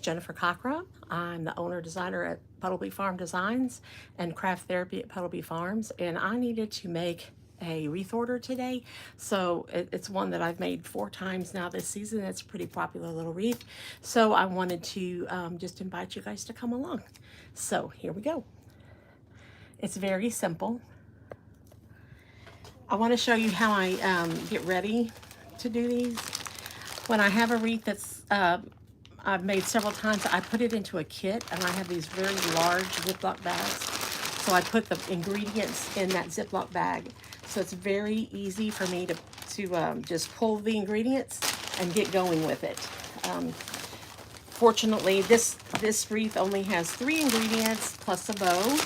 Jennifer Cockrum. I'm the owner designer at Puddleby Farm Designs and Craft Therapy at Puddleby Farms, and I needed to make a wreath order today. So it's one that I've made 4 times now this season. It's a pretty popular little wreath. So I wanted to just invite you guys to come along. So here we go. It's very simple. I want to show you how I get ready to do these. When I have a wreath that's I've made several times, I put it into a kit, and I have these very large Ziploc bags. So I put the ingredients in that Ziploc bag. So it's very easy for me to just pull the ingredients and get going with it. Fortunately, this wreath only has 3 ingredients plus a bow,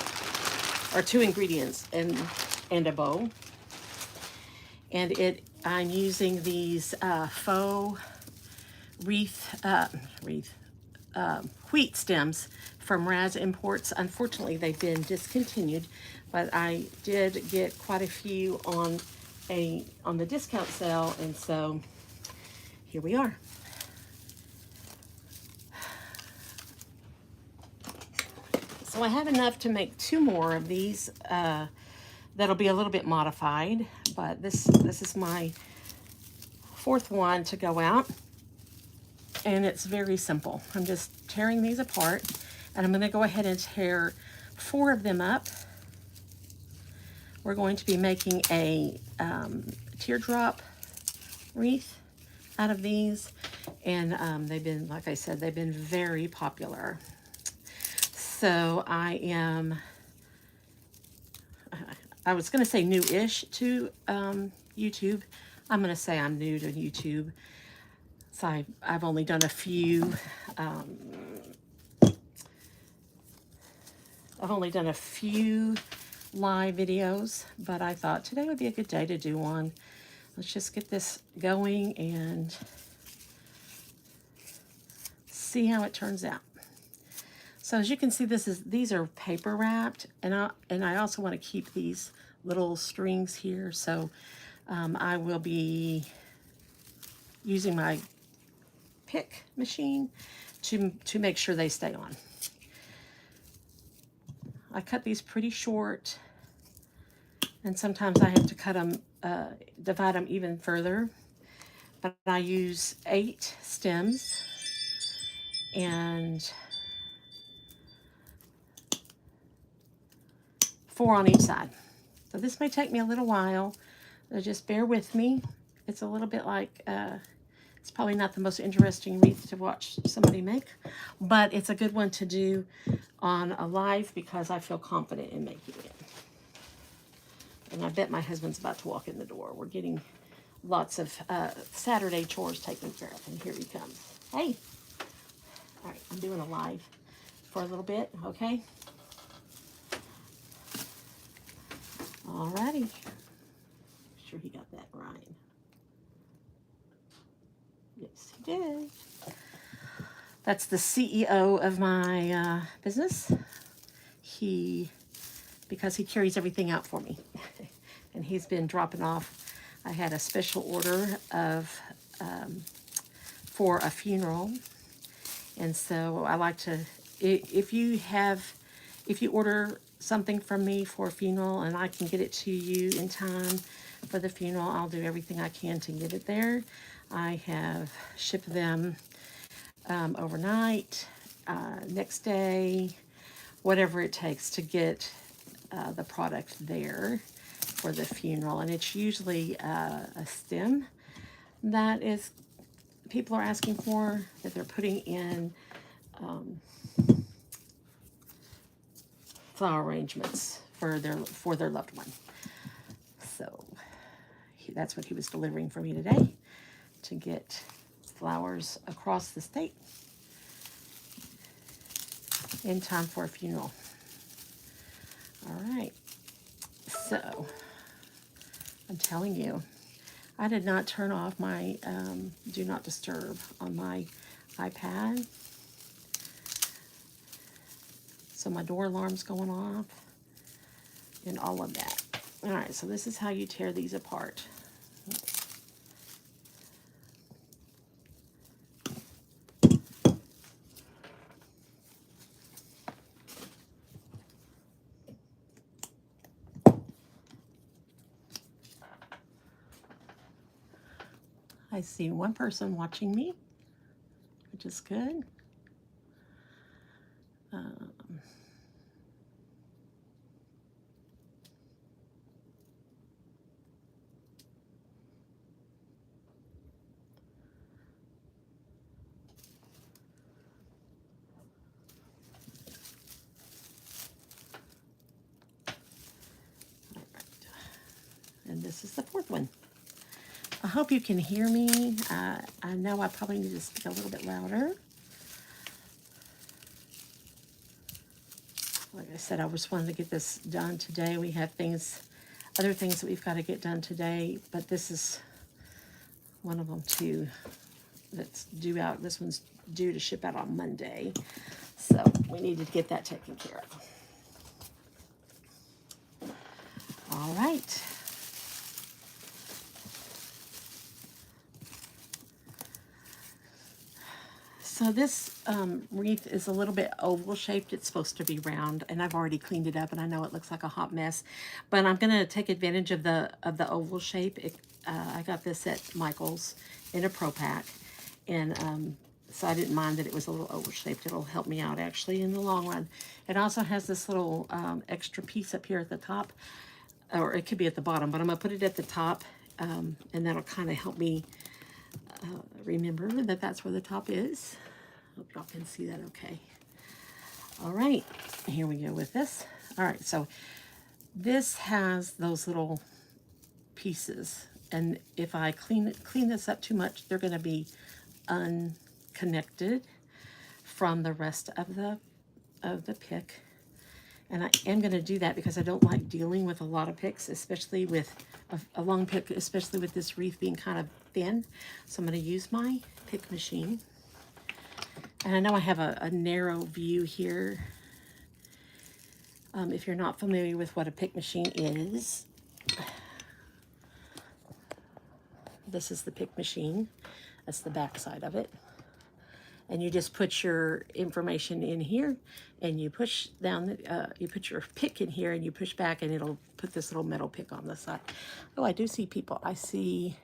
or 2 ingredients and a bow. And I'm using these faux wheat stems from Raz Imports. Unfortunately, they've been discontinued, but I did get quite a few on the discount sale, and so here we are. So I have enough to make 2 more of these. That'll be a little bit modified, but this is my 4th one to go out. And it's very simple. I'm just tearing these apart, and I'm going to go ahead and tear 4 of them up. We're going to be making a teardrop wreath out of these, and they've been, like I said, they've been very popular. So I was going to say new-ish to YouTube. I'm going to say I'm new to YouTube. So I've only done a few, live videos, but I thought today would be a good day to do one. Let's just get this going and see how it turns out. So as you can see, these are paper wrapped, and I also want to keep these little strings here. So I will be using my pick machine to make sure they stay on. I cut these pretty short, and sometimes I have to cut them, divide them even further. But I use 8 stems and 4 on each side. So this may take me a little while, so just bear with me. It's a little bit like, it's probably not the most interesting wreath to watch somebody make, but it's a good one to do on a live because I feel confident in making it. And I bet my husband's about to walk in the door. We're getting lots of Saturday chores taken care of, and here he comes. Hey. All right, I'm doing a live for a little bit, okay? Alrighty. Sure he got that right. Yes, he did. That's the CEO of my business. Because he carries everything out for me. And he's been dropping off. I had a special order for a funeral. And so I like to, if you order something from me for a funeral and I can get it to you in time for the funeral, I'll do everything I can to get it there. I have shipped them overnight, next day, whatever it takes to get the product there for the funeral. And it's usually a stem that people are asking for, that they're putting in flower arrangements for their loved one. So that's what he was delivering for me today, to get flowers across the state in time for a funeral. All right, so I'm telling you, I did not turn off my do not disturb on my iPad. So my door alarm's going off and all of that. All right, so this is how you tear these apart. I see one person watching me, which is good. And this is the fourth one. I hope you can hear me. I know I probably need to speak a little bit louder. Like I said, I just wanted to get this done today. We have other things that we've got to get done today, but this is one of them too that's due out. This one's due to ship out on Monday. So we needed to get that taken care of. All right. So this wreath is a little bit oval shaped. It's supposed to be round, and I've already cleaned it up, and I know it looks like a hot mess, but I'm gonna take advantage of the oval shape. I got this at Michael's in a pro pack, and so I didn't mind that it was a little oval shaped. It'll help me out actually in the long run. It also has this little extra piece up here at the top, or it could be at the bottom, but I'm gonna put it at the top, and that'll kind of help me remember that that's where the top is. Hope y'all can see that okay. All right, here we go with this. All right, so this has those little pieces, and if I clean this up too much, they're going to be unconnected from the rest of the pick. And I am going to do that because I don't like dealing with a lot of picks, especially with a long pick, especially with this wreath being kind of thin. So I'm going to use my pick machine. And I know I have a narrow view here. If you're not familiar with what a pick machine is, this is the pick machine. That's the back side of it. And you just put your information in here, and you push down, you put your pick in here, and you push back, and it'll put this little metal pick on the side. Oh, I do see people. I see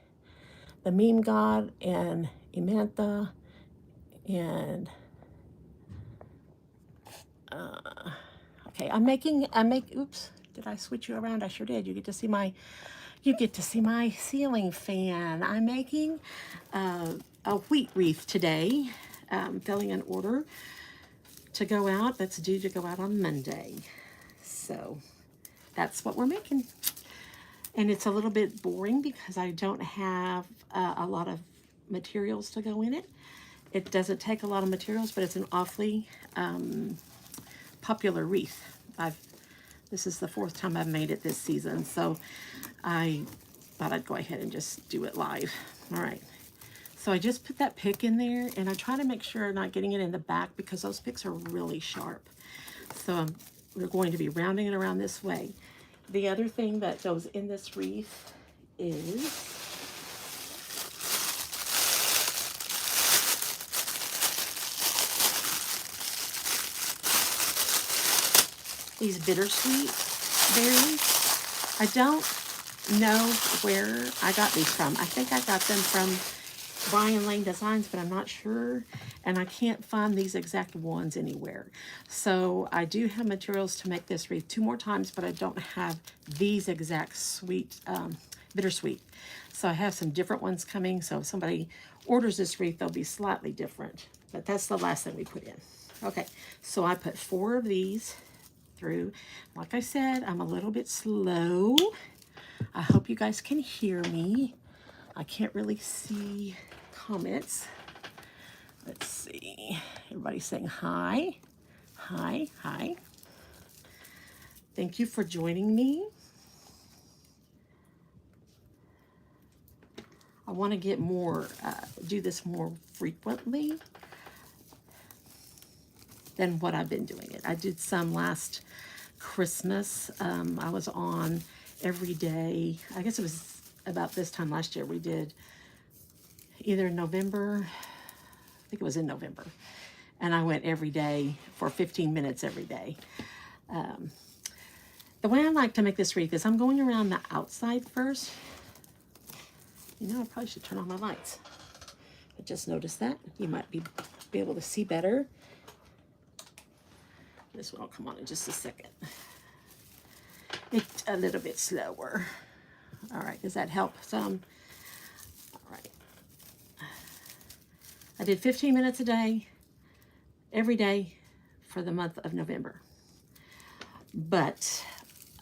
the Meme God and Imantha and okay, oops, did I switch you around? I sure did. You get to see my ceiling fan. I'm making a wheat wreath today. Filling an order to go out that's due to go out on Monday. So that's what we're making. And it's a little bit boring because I don't have a lot of materials to go in it. It doesn't take a lot of materials, but it's an awfully popular wreath. This is the fourth time I've made it this season, so I thought I'd go ahead and just do it live. All right. So I just put that pick in there, and I try to make sure I'm not getting it in the back because those picks are really sharp. So we're going to be rounding it around this way. The other thing that goes in this wreath is these bittersweet berries. I don't know where I got these from. I think I got them from Brian Lane Designs, but I'm not sure, and I can't find these exact ones anywhere. So I do have materials to make this wreath 2 more times, but I don't have these exact sweet, bittersweet. So I have some different ones coming, so if somebody orders this wreath, they'll be slightly different, but that's the last thing we put in. Okay, so I put 4 of these through. Like I said, I'm a little bit slow. I hope you guys can hear me. I can't really see comments. Let's see. Everybody's saying hi. Hi, hi. Thank you for joining me. I want to get do this more frequently than what I've been doing it. I did some last Christmas. I was on every day. I guess it was about this time last year. We did either November, I think it was in November, and I went every day for 15 minutes every day. The way I like to make this wreath is I'm going around the outside first, You know, I probably should turn on my lights. I just noticed that. You might be able to see better. This one will come on in just a second. It's a little bit slower. All right, does that help some? All right. I did 15 minutes a day, every day for the month of November. But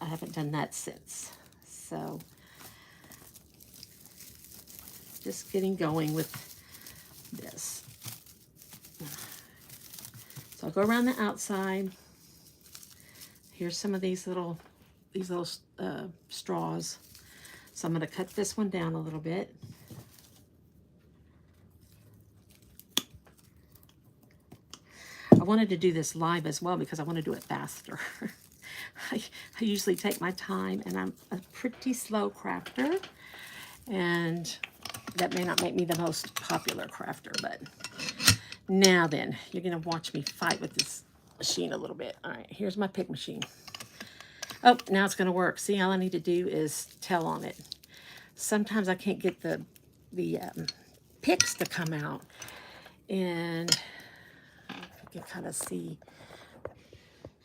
I haven't done that since. So just getting going with this. So I'll go around the outside. Here's some of these little straws. So I'm going to cut this one down a little bit. I wanted to do this live as well because I want to do it faster. I usually take my time, and I'm a pretty slow crafter, and that may not make me the most popular crafter, but now then, you're going to watch me fight with this machine a little bit. All right, here's my pick machine. Oh, now it's going to work. See, all I need to do is tell on it. Sometimes I can't get the picks to come out, and you can kind of see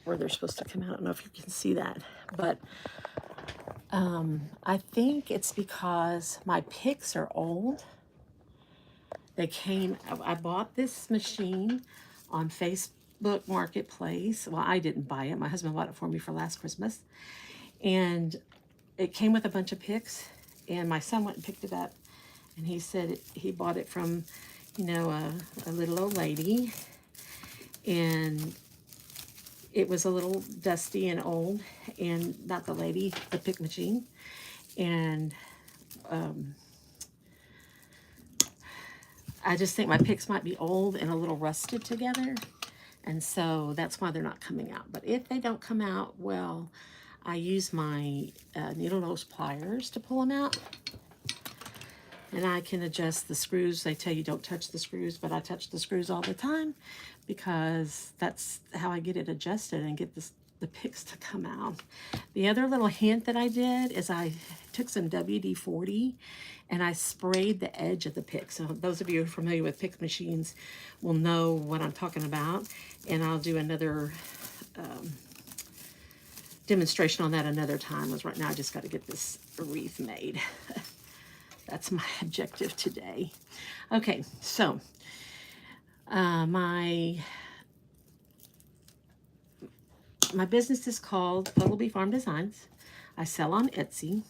where they're supposed to come out. I don't know if you can see that, but I think it's because my picks are old. I bought this machine on Facebook Marketplace. Well, I didn't buy it. My husband bought it for me for last Christmas. And it came with a bunch of picks, and my son went and picked it up, and he said he bought it from, you know, a little old lady, and it was a little dusty and old, and not the lady, the pick machine. And I just think my picks might be old and a little rusted together, and so that's why they're not coming out. But if they don't come out, well, I use my needle nose pliers to pull them out, and I can adjust the screws. They tell you don't touch the screws, but I touch the screws all the time because that's how I get it adjusted and get the picks to come out. The other little hint that I did is I took some WD-40 and I sprayed the edge of the pick. So those of you who are familiar with pick machines will know what I'm talking about, and I'll do another demonstration on that another time. As right now I just got to get this wreath made. That's my objective today. Okay, so my business is called Puddleby Farm Designs. I sell on Etsy,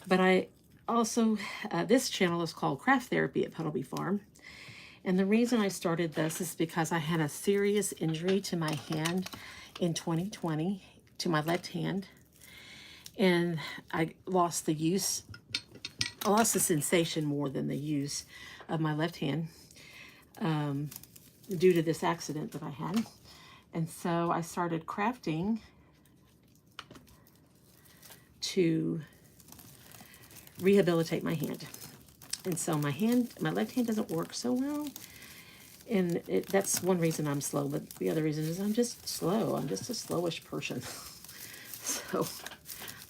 but I also, this channel is called Craft Therapy at Puddleby Farm. And the reason I started this is because I had a serious injury to my hand in 2020, to my left hand. And I lost the use, I lost the sensation more than the use of my left hand due to this accident that I had. And so I started crafting to rehabilitate my hand. And so my left hand doesn't work so well. And that's one reason I'm slow, but the other reason is I'm just slow. I'm just a slowish person. So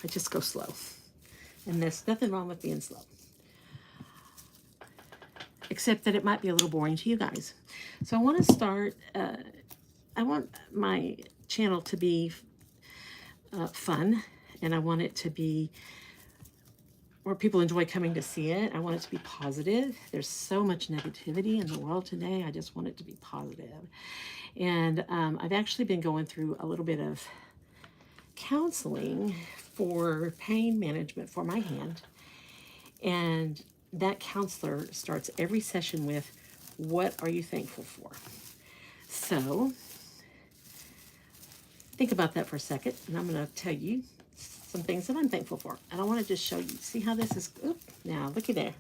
I just go slow. And there's nothing wrong with being slow, except that it might be a little boring to you guys. So I want to start, I want my channel to be fun, and I want it to be where people enjoy coming to see it. I want it to be positive. There's so much negativity in the world today. I just want it to be positive. And I've actually been going through a little bit of counseling for pain management for my hand. And that counselor starts every session with, what are you thankful for? So think about that for a second, and I'm going to tell you some things that I'm thankful for. And I want to just show you. See how this is? Oop, now, looky there.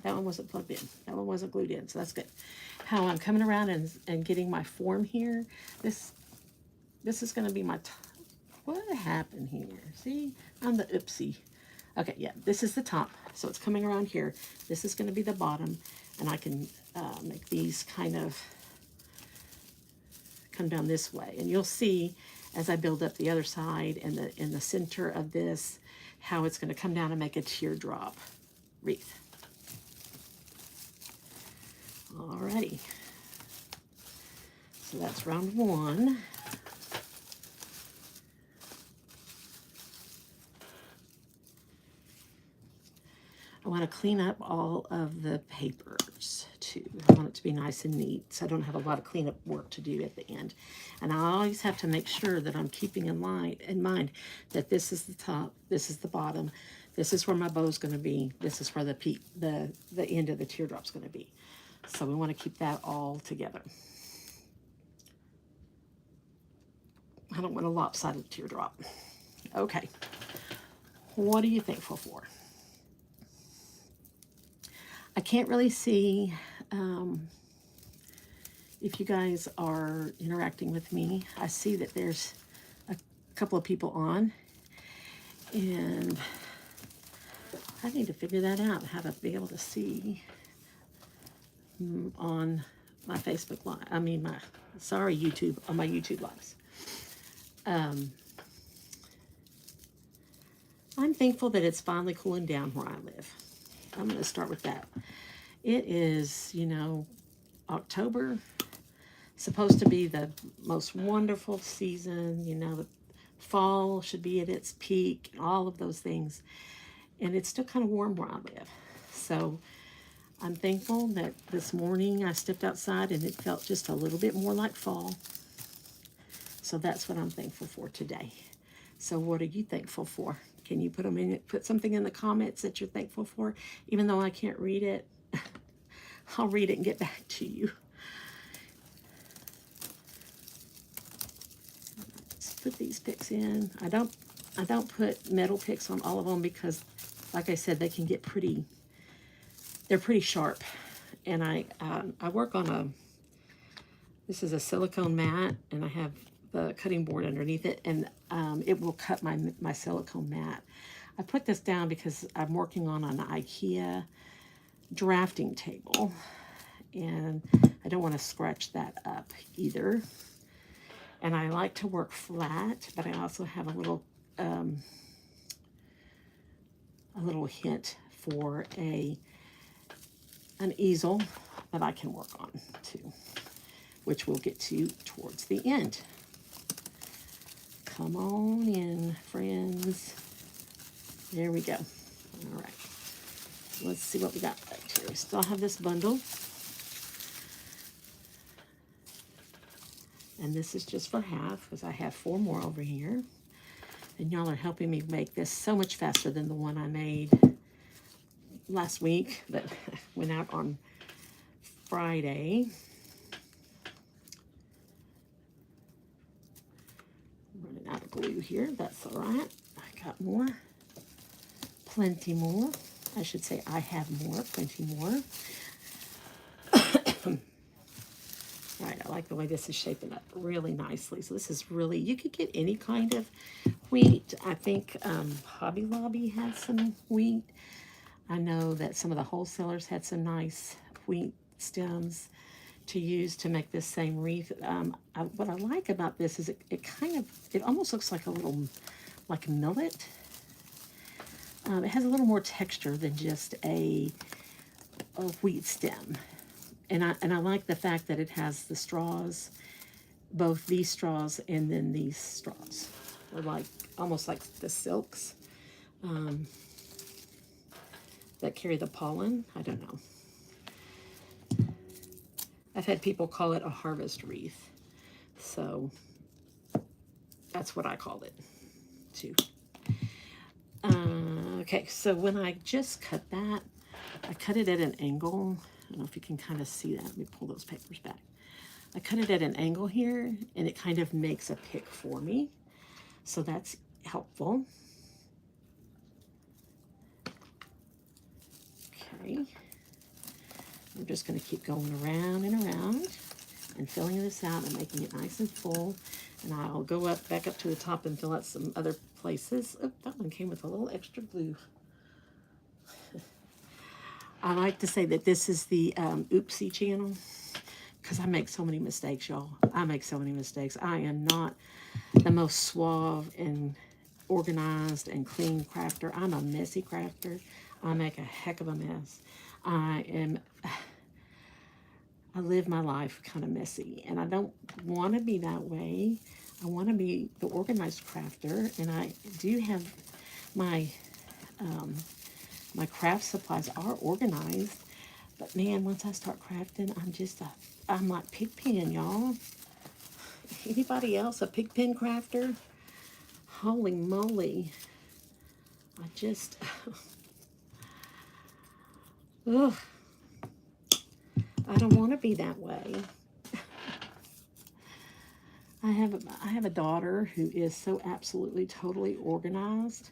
That one wasn't plugged in. That one wasn't glued in, so that's good. How I'm coming around and getting my form here. This is going to be my... What happened here? See? I'm the oopsie. Okay, yeah, this is the top. So it's coming around here. This is going to be the bottom. And I can make these kind of come down this way. And you'll see as I build up the other side and in the center of this how it's going to come down and make a teardrop wreath. Alrighty. So that's round one. I want to clean up all of the papers too. I want it to be nice and neat, so I don't have a lot of cleanup work to do at the end. And I always have to make sure that I'm keeping in mind that this is the top, this is the bottom, this is where my bow is going to be, this is where the end of the teardrop's going to be. So we want to keep that all together. I don't want a lopsided teardrop. Okay, what are you thankful for? I can't really see if you guys are interacting with me. I see that there's a couple of people on, and I need to figure that out, how to be able to see on my Facebook live. I mean, YouTube, on my YouTube lives. I'm thankful that it's finally cooling down where I live. I'm going to start with that. It is, you know, October, supposed to be the most wonderful season. You know, the fall should be at its peak, all of those things. And it's still kind of warm where I live. So I'm thankful that this morning I stepped outside and it felt just a little bit more like fall. So that's what I'm thankful for today. So what are you thankful for? Can you put something in the comments that you're thankful for? Even though I can't read it, I'll read it and get back to you. Let's put these picks in. I don't put metal picks on all of them because, like I said, they can get they're pretty sharp. And I work on this is a silicone mat, and I have the cutting board underneath it, and it will cut my silicone mat. I put this down because I'm working on an IKEA drafting table, and I don't want to scratch that up either. And I like to work flat, but I also have a little hint for an easel that I can work on too, which we'll get to towards the end. Come on in, friends. There we go. All right. Let's see what we got left here. We still have this bundle. And this is just for half because I have 4 more over here. And y'all are helping me make this so much faster than the one I made last week that went out on Friday. Running out of glue here. That's all right. I got more. Plenty more. I should say I have more. Plenty more. Right, I like the way this is shaping up really nicely. So this is really, you could get any kind of wheat. I think Hobby Lobby had some wheat. I know that some of the wholesalers had some nice wheat stems to use to make this same wreath. What I like about this is it almost looks like a little, like millet. It has a little more texture than just a wheat stem. And I like the fact that it has the straws, both these straws and then these straws. They're like, almost like the silks that carry the pollen. I don't know. I've had people call it a harvest wreath. So that's what I called it too. Okay, so when I just cut that, I cut it at an angle. I don't know if you can kind of see that. Let me pull those papers back. I cut it at an angle here, and it kind of makes a pick for me. So that's helpful. Okay. I'm just going to keep going around and around and filling this out and making it nice and full. And I'll go back up to the top and fill out some other places. Oh, that one came with a little extra glue. I like to say that this is the oopsie channel because I make so many mistakes, y'all. I make so many mistakes. I am not the most suave and organized and clean crafter. I'm a messy crafter. I make a heck of a mess. I live my life kind of messy, and I don't want to be that way. I want to be the organized crafter, and I do have my my craft supplies are organized. But man, once I start crafting, I'm like Pigpen, y'all. Anybody else a Pigpen crafter? Holy moly! I just, ugh. I don't want to be that way. I have a daughter who is so absolutely totally organized.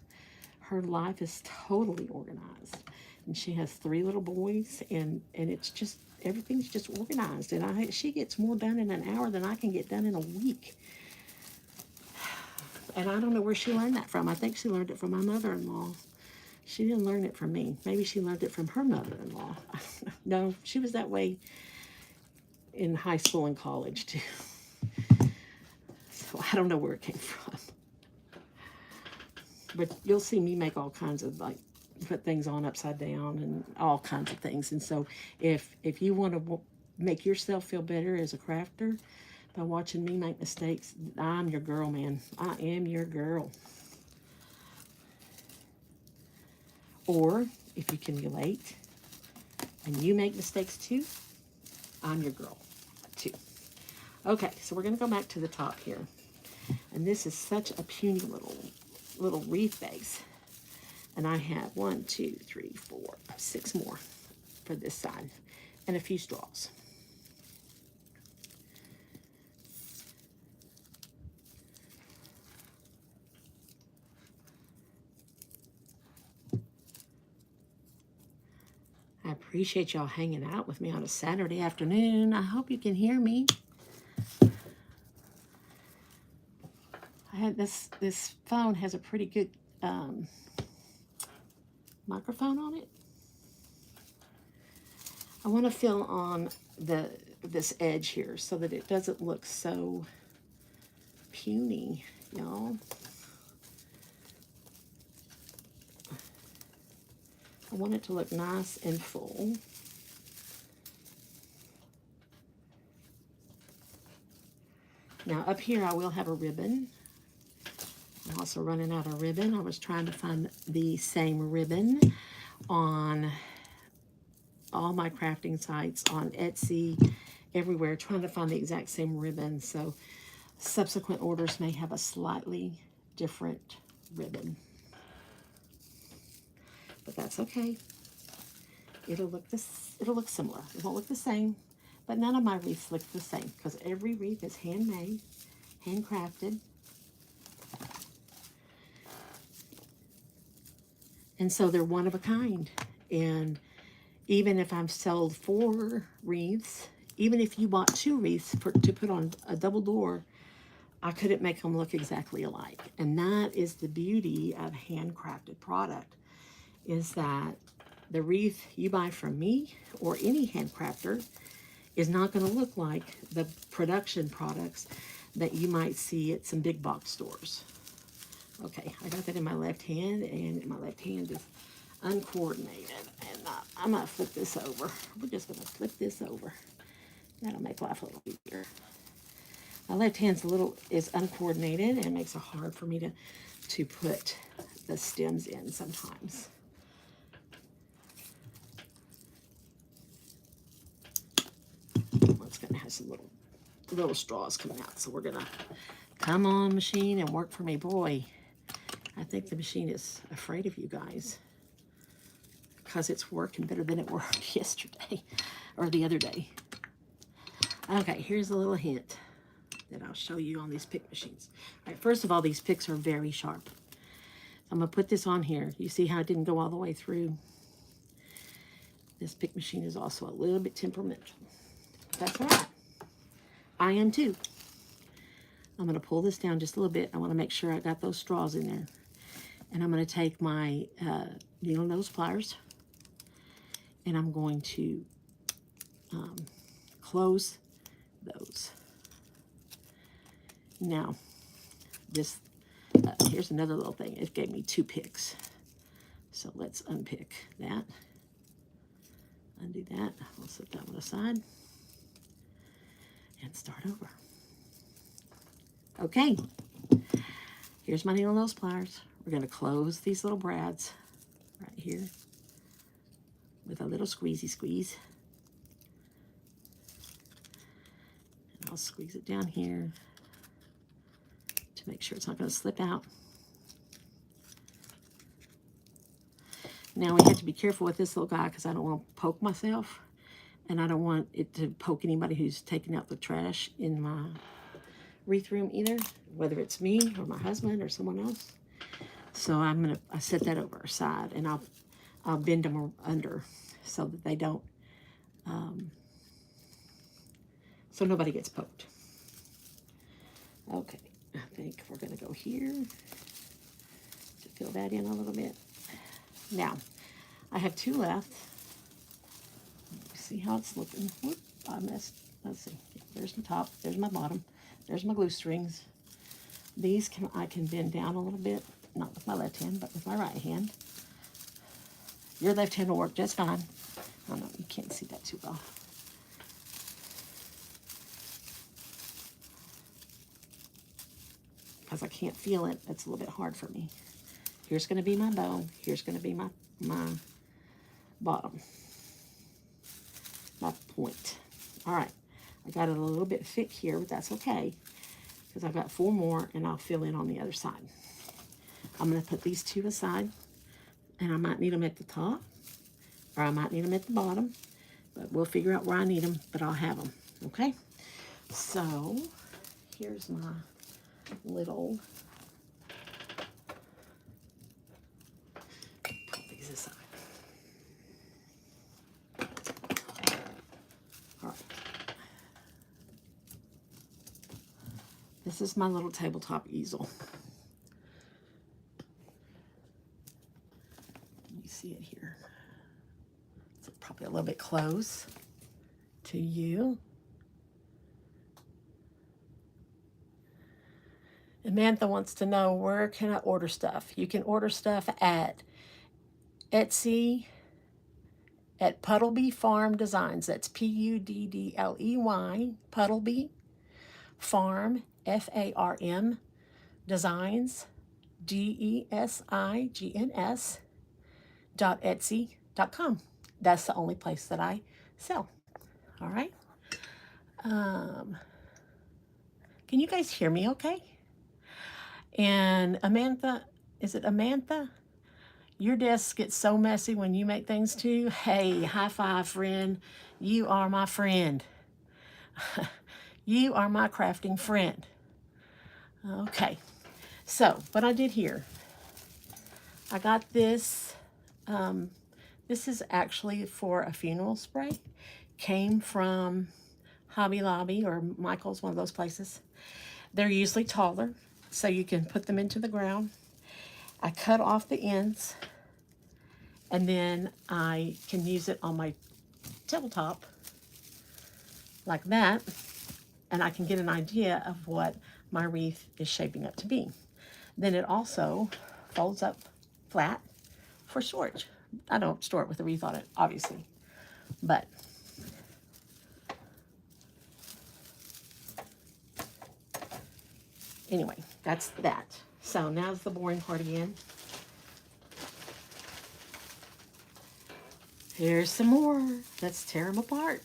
Her life is totally organized, and she has 3 little boys, and it's just everything's just organized, and she gets more done in an hour than I can get done in a week. And I don't know where she learned that from. I think she learned it from my mother-in-law. She didn't learn it from me. Maybe she learned it from her mother-in-law. No, she was that way in high school and college too. So I don't know where it came from. But you'll see me make all kinds of, like, put things on upside down and all kinds of things. And so if you want to make yourself feel better as a crafter by watching me make mistakes, I'm your girl, man. I am your girl. Or if you can relate and you make mistakes too, I'm your girl too. Okay, so we're going to go back to the top here. And this is such a puny little wreath base. And I have 1, 2, 3, 4, 6 more for this side, and a few straws. I appreciate y'all hanging out with me on a Saturday afternoon. I hope you can hear me. I had this phone has a pretty good microphone on it. I want to fill on this edge here so that it doesn't look so puny, y'all. I want it to look nice and full. Now up here I will have a ribbon. I'm also running out of ribbon. I was trying to find the same ribbon on all my crafting sites, on Etsy, everywhere, trying to find the exact same ribbon. So subsequent orders may have a slightly different ribbon. But that's okay. It'll look similar. It won't look the same, but none of my wreaths look the same because every wreath is handmade, handcrafted. And so they're one of a kind. And even if I've sold 4 wreaths, even if you bought 2 wreaths to put on a double door, I couldn't make them look exactly alike. And that is the beauty of handcrafted product, is that the wreath you buy from me or any handcrafter is not going to look like the production products that you might see at some big box stores. Okay, I got that in my left hand, and my left hand is uncoordinated. And I'm going to flip this over. We're just going to flip this over. That'll make life a little easier. My left hand's is uncoordinated, and it makes it hard for me to put the stems in sometimes. It's going to have some little straws coming out. So we're going to come on, machine, and work for me. Boy, I think the machine is afraid of you guys because it's working better than it worked yesterday or the other day. Okay, here's a little hint that I'll show you on these pick machines. All right, first of all, these picks are very sharp. I'm going to put this on here. You see how it didn't go all the way through? This pick machine is also a little bit temperamental. That's all right. I am too. I'm going to pull this down just a little bit. I want to make sure I got those straws in there. And I'm going to take my needle nose pliers, and I'm going to close those. Now, this here's another little thing. It gave me 2 picks. So let's unpick that. Undo that. We'll set that one aside. And start over. Okay. Here's my needle nose pliers. We're going to close these little brads right here with a little squeezy squeeze. And I'll squeeze it down here to make sure it's not going to slip out. Now we have to be careful with this little guy because I don't want to poke myself, and I don't want it to poke anybody who's taking out the trash in my wreath room either, whether it's me or my husband or someone else. So I set that over aside, and I'll bend them under so that they don't, so nobody gets poked. Okay, I think we're going to go here to fill that in a little bit. Now, I have 2 left. See how it's looking. Whoop, I messed. Let's see. There's my top. There's my bottom. There's my glue strings. These I can bend down a little bit. Not with my left hand, but with my right hand. Your left hand will work just fine. Oh no, you can't see that too well. Because I can't feel it, it's a little bit hard for me. Here's going to be my bow. Here's going to be my bottom. My point. All right. I got it a little bit thick here, but that's okay. Because I've got 4 more, and I'll fill in on the other side. I'm going to put these 2 aside. And I might need them at the top. Or I might need them at the bottom. But we'll figure out where I need them. But I'll have them. Okay? So, here's my little... aside. All right. This is my little tabletop easel. You see it here. It's probably a little bit close to you. Amantha wants to know, where can I order stuff? You can order stuff at Etsy at Puddleby Farm Designs. That's Puddley, Puddleby Farm, Farm Designs, DESIGNS.etsy.com. That's the only place that I sell. All right. Can you guys hear me okay? And Amantha, is it Amantha? Your desk gets so messy when you make things too. Hey, high five, friend. You are my friend. You are my crafting friend. Okay. So, what I did here, I got this. This is actually for a funeral spray. Came from Hobby Lobby or Michael's, one of those places. They're usually taller, so you can put them into the ground. I cut off the ends, and then I can use it on my tabletop like that, and I can get an idea of what my wreath is shaping up to be. Then it also folds up flat for storage. I don't store it with a wreath on it, obviously, but anyway, that's that. So now's the boring part again. Here's some more. Let's tear them apart.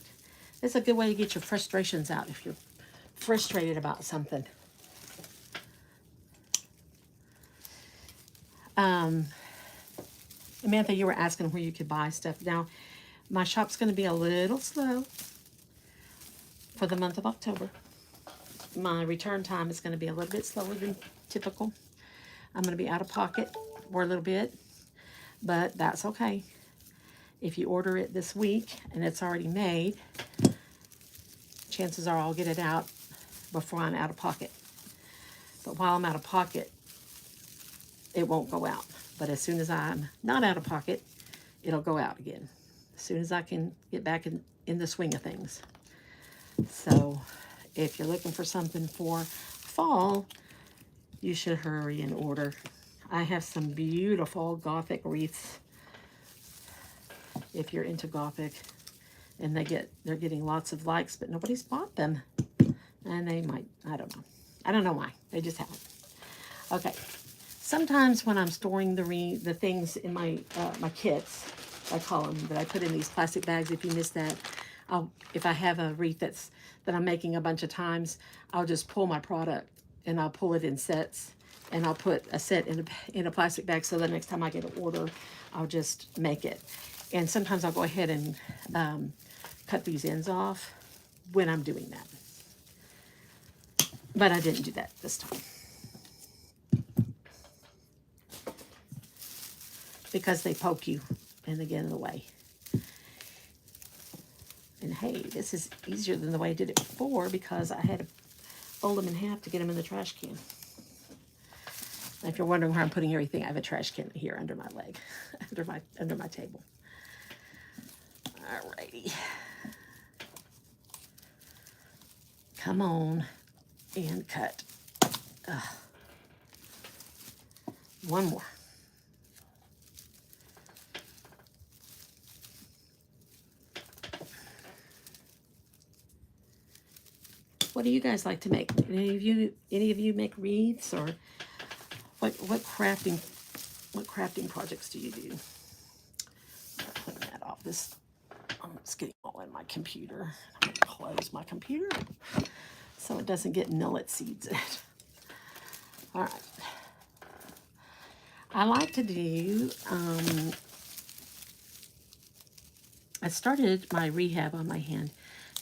It's a good way to get your frustrations out if you're frustrated about something. Amantha, you were asking where you could buy stuff. Now, my shop's going to be a little slow for the month of October. My return time is going to be a little bit slower than typical. I'm going to be out of pocket for a little bit, but that's okay. If you order it this week and it's already made, chances are I'll get it out before I'm out of pocket. But while I'm out of pocket, it won't go out. But as soon as I'm not out of pocket, it'll go out again. As soon as I can get back in the swing of things. So if you're looking for something for fall, you should hurry and order. I have some beautiful Gothic wreaths if you're into Gothic. And they're getting lots of likes, but nobody's bought them. And they might, I don't know. I don't know why. They just haven't. Okay. Sometimes when I'm storing the things in my my kits, I call them, that I put in these plastic bags. If you missed that, if I have a wreath that I'm making a bunch of times, I'll just pull my product and I'll pull it in sets, and I'll put a set in a plastic bag, so the next time I get an order, I'll just make it. And sometimes I'll go ahead and cut these ends off when I'm doing that. But I didn't do that this time, because they poke you and they get in the way. And hey, this is easier than the way I did it before, because I had to fold them in half to get them in the trash can. And if you're wondering where I'm putting everything, I have a trash can here under my leg, under my table. Alrighty. Come on and cut. One more. What do you guys like to make? Any of you make wreaths, or what crafting projects do you do? Clean that off. It's getting all in my computer. I'm going to close my computer so it doesn't get millet seeds in it. All right. I like to do, I started my rehab on my hand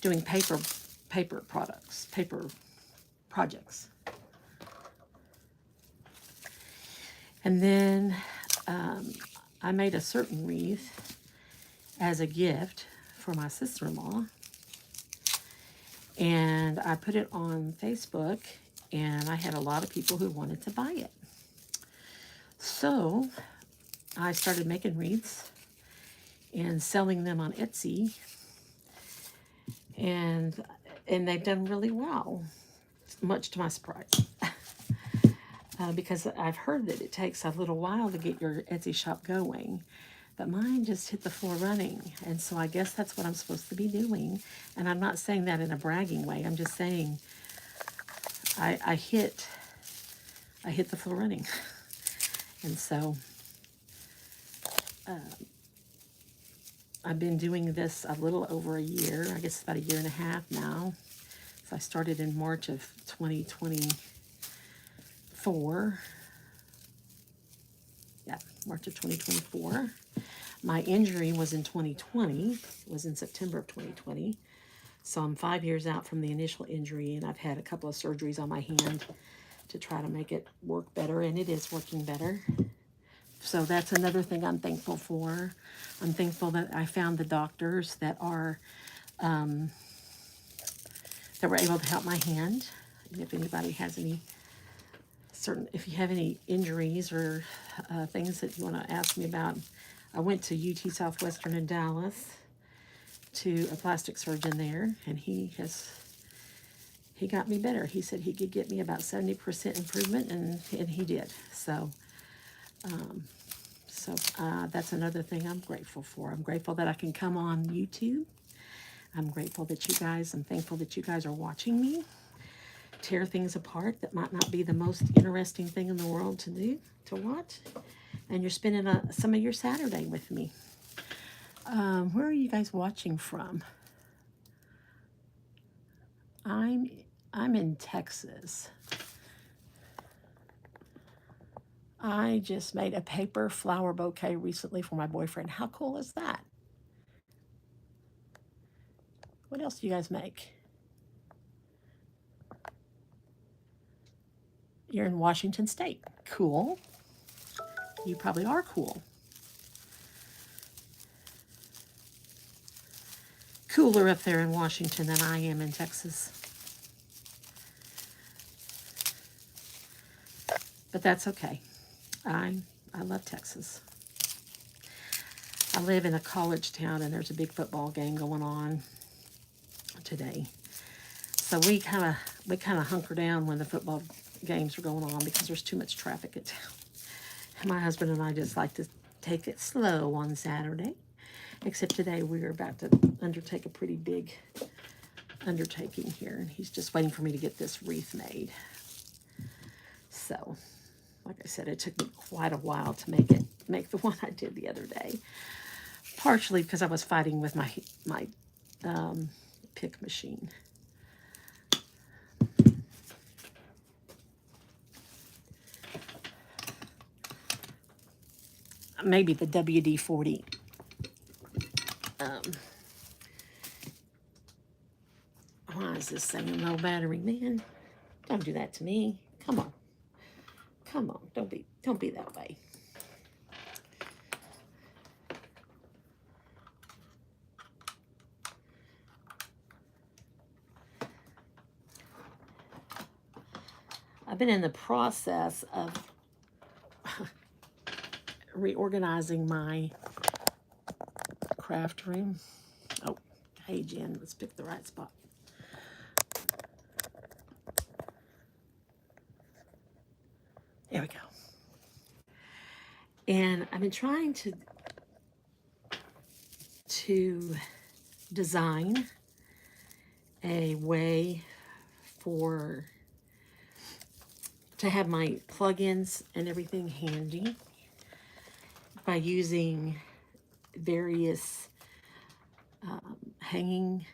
doing paper projects. And then I made a certain wreath as a gift for my sister-in-law, and I put it on Facebook, and I had a lot of people who wanted to buy it. So I started making wreaths and selling them on Etsy, and they've done really well, much to my surprise. Because I've heard that it takes a little while to get your Etsy shop going. But mine just hit the floor running. And so I guess that's what I'm supposed to be doing. And I'm not saying that in a bragging way. I'm just saying I hit the floor running. And so I've been doing this a little over a year. I guess about a year and a half now. So I started in March of 2024. Yeah, March of 2024. My injury was in 2020, was in September of 2020. So I'm 5 years out from the initial injury, and I've had a couple of surgeries on my hand to try to make it work better, and it is working better. So that's another thing I'm thankful for. I'm thankful that I found the doctors that were able to help my hand. And if anybody has if you have any injuries or things that you want to ask me about, I went to UT Southwestern in Dallas to a plastic surgeon there, and he got me better. He said he could get me about 70% improvement, and he did. So that's another thing I'm grateful for. I'm grateful that I can come on YouTube. I'm thankful that you guys are watching me tear things apart that might not be the most interesting thing in the world to watch. And you're spending some of your Saturday with me. Where are you guys watching from? I'm in Texas. I just made a paper flower bouquet recently for my boyfriend. How cool is that? What else do you guys make? You're in Washington State. Cool. You probably are cool. Cooler up there in Washington than I am in Texas. But that's okay. I love Texas. I live in a college town, and there's a big football game going on today. So we kind of hunker down when the football games are going on because there's too much traffic in town. And my husband and I just like to take it slow on Saturday. Except today we are about to undertake a pretty big undertaking here. And he's just waiting for me to get this wreath made. So, like I said, it took me quite a while to make the one I did the other day. Partially because I was fighting with my pick machine. Maybe the WD-40. Why is this saying low battery, man? Don't do that to me. Come on. Come on. Don't be that way. I've been in the process of reorganizing my craft room. Oh, hey Jen, let's pick the right spot. There we go. And I've been trying to design a way to have my plugins and everything handy by using various hanging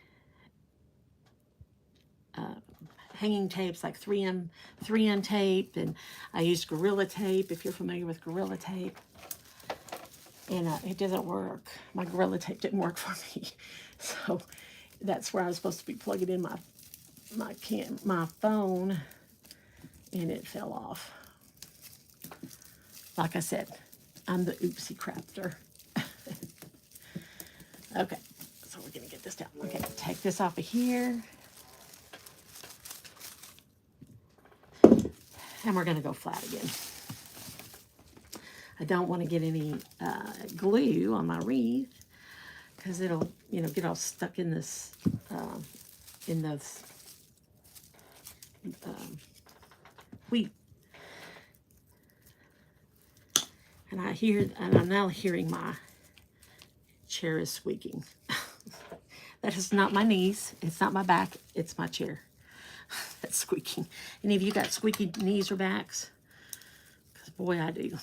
tapes like 3M tape, and I used Gorilla Tape, if you're familiar with Gorilla Tape. And it doesn't work. My Gorilla Tape didn't work for me. So that's where I was supposed to be plugging in my phone, and it fell off. Like I said, I'm the oopsie crafter. Okay, so we're gonna get this down. Okay, take this off of here. And we're gonna go flat again. I don't want to get any glue on my wreath because it'll, get all stuck in this, in those wheat. And I'm now hearing my chair is squeaking. That is not my knees. It's not my back. It's my chair that's squeaking. Any of you got squeaky knees or backs? Because boy, I do.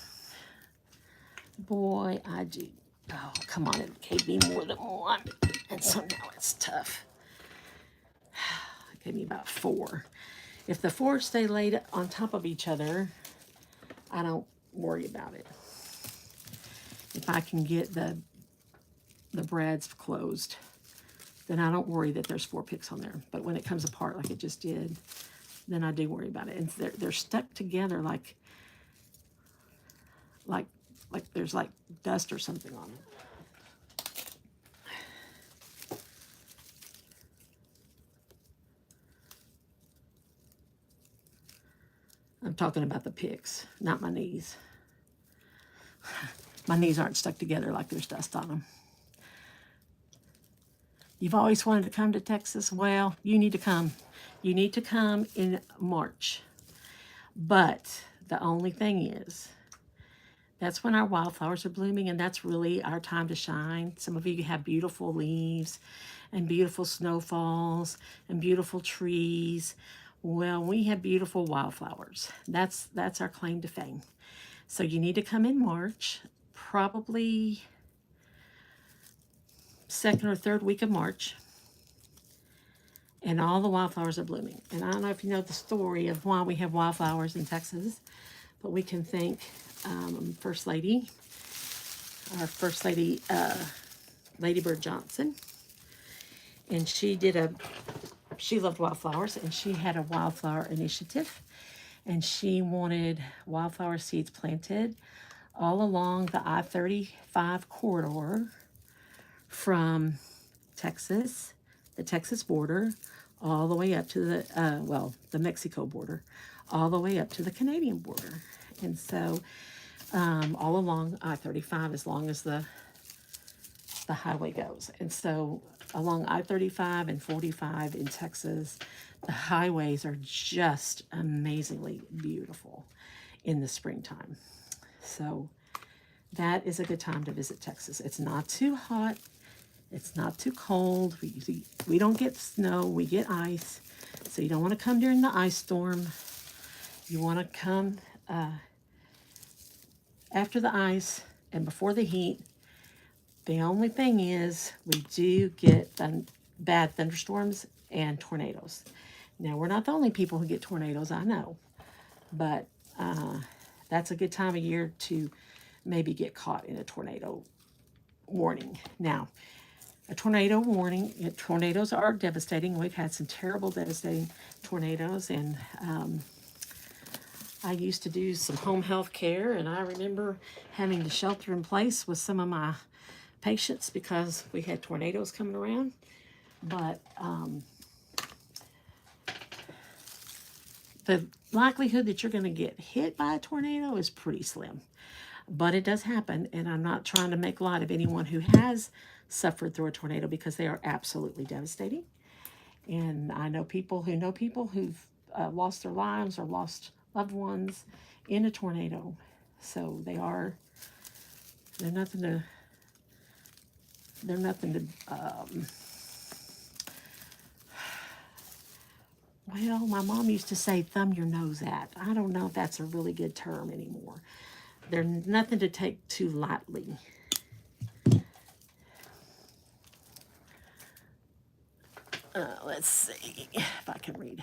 Boy, I do. Oh, come on. It gave me more than one. And so now it's tough. It gave me about 4. If the 4 stay laid on top of each other, I don't worry about it. If I can get the brads closed, then I don't worry that there's 4 picks on there. But when it comes apart like it just did, then I do worry about it. And they're stuck together like there's like dust or something on it. I'm talking about the picks, not my knees. My knees aren't stuck together like there's dust on them. You've always wanted to come to Texas? Well, you need to come. You need to come in March. But the only thing is, that's when our wildflowers are blooming, and that's really our time to shine. Some of you have beautiful leaves and beautiful snowfalls and beautiful trees. Well, we have beautiful wildflowers. That's our claim to fame. So you need to come in March, probably 2nd or 3rd week of March. And all the wildflowers are blooming. And I don't know if you know the story of why we have wildflowers in Texas, but we can thank First Lady, our First Lady, Lady Bird Johnson. And she loved wildflowers, and she had a wildflower initiative, and she wanted wildflower seeds planted all along the I-35 corridor from Texas, the Texas border, all the way up to the Mexico border, all the way up to the Canadian border. And so all along I-35, as long as the highway goes. And so along I-35 and 45 in Texas. The highways are just amazingly beautiful in the springtime. So that is a good time to visit Texas. It's not too hot. It's not too cold. We don't get snow. We get ice. So you don't want to come during the ice storm. You want to come after the ice and before the heat. The only thing is we do get bad thunderstorms and tornadoes. Now, we're not the only people who get tornadoes, I know. But that's a good time of year to maybe get caught in a tornado warning. Now, a tornado warning, tornadoes are devastating. We've had some terrible, devastating tornadoes. And I used to do some home health care. And I remember having to shelter in place with some of my patients because we had tornadoes coming around. But the likelihood that you're going to get hit by a tornado is pretty slim. But it does happen, and I'm not trying to make light of anyone who has suffered through a tornado because they are absolutely devastating. And I know people who've lost their lives or lost loved ones in a tornado. So they're nothing to well, my mom used to say thumb your nose at. I don't know if that's a really good term anymore. They're nothing to take too lightly. Let's see if I can read.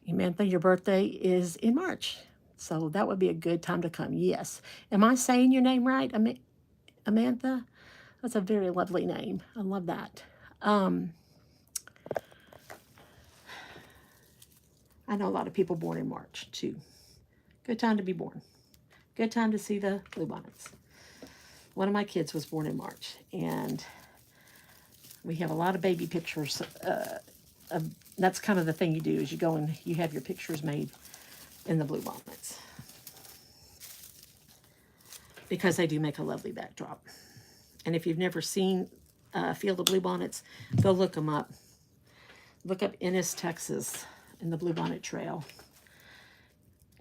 Samantha, your birthday is in March, so that would be a good time to come. Yes. Am I saying your name right, Amantha? That's a very lovely name. I love that. I know a lot of people born in March, too. Good time to be born. Good time to see the bluebonnets. One of my kids was born in March, and we have a lot of baby pictures. That's kind of the thing you do is you go and you have your pictures made in the bluebonnets because they do make a lovely backdrop. And if you've never seen Field of Bluebonnets, go look them up. Look up Ennis, Texas, and the Bluebonnet Trail,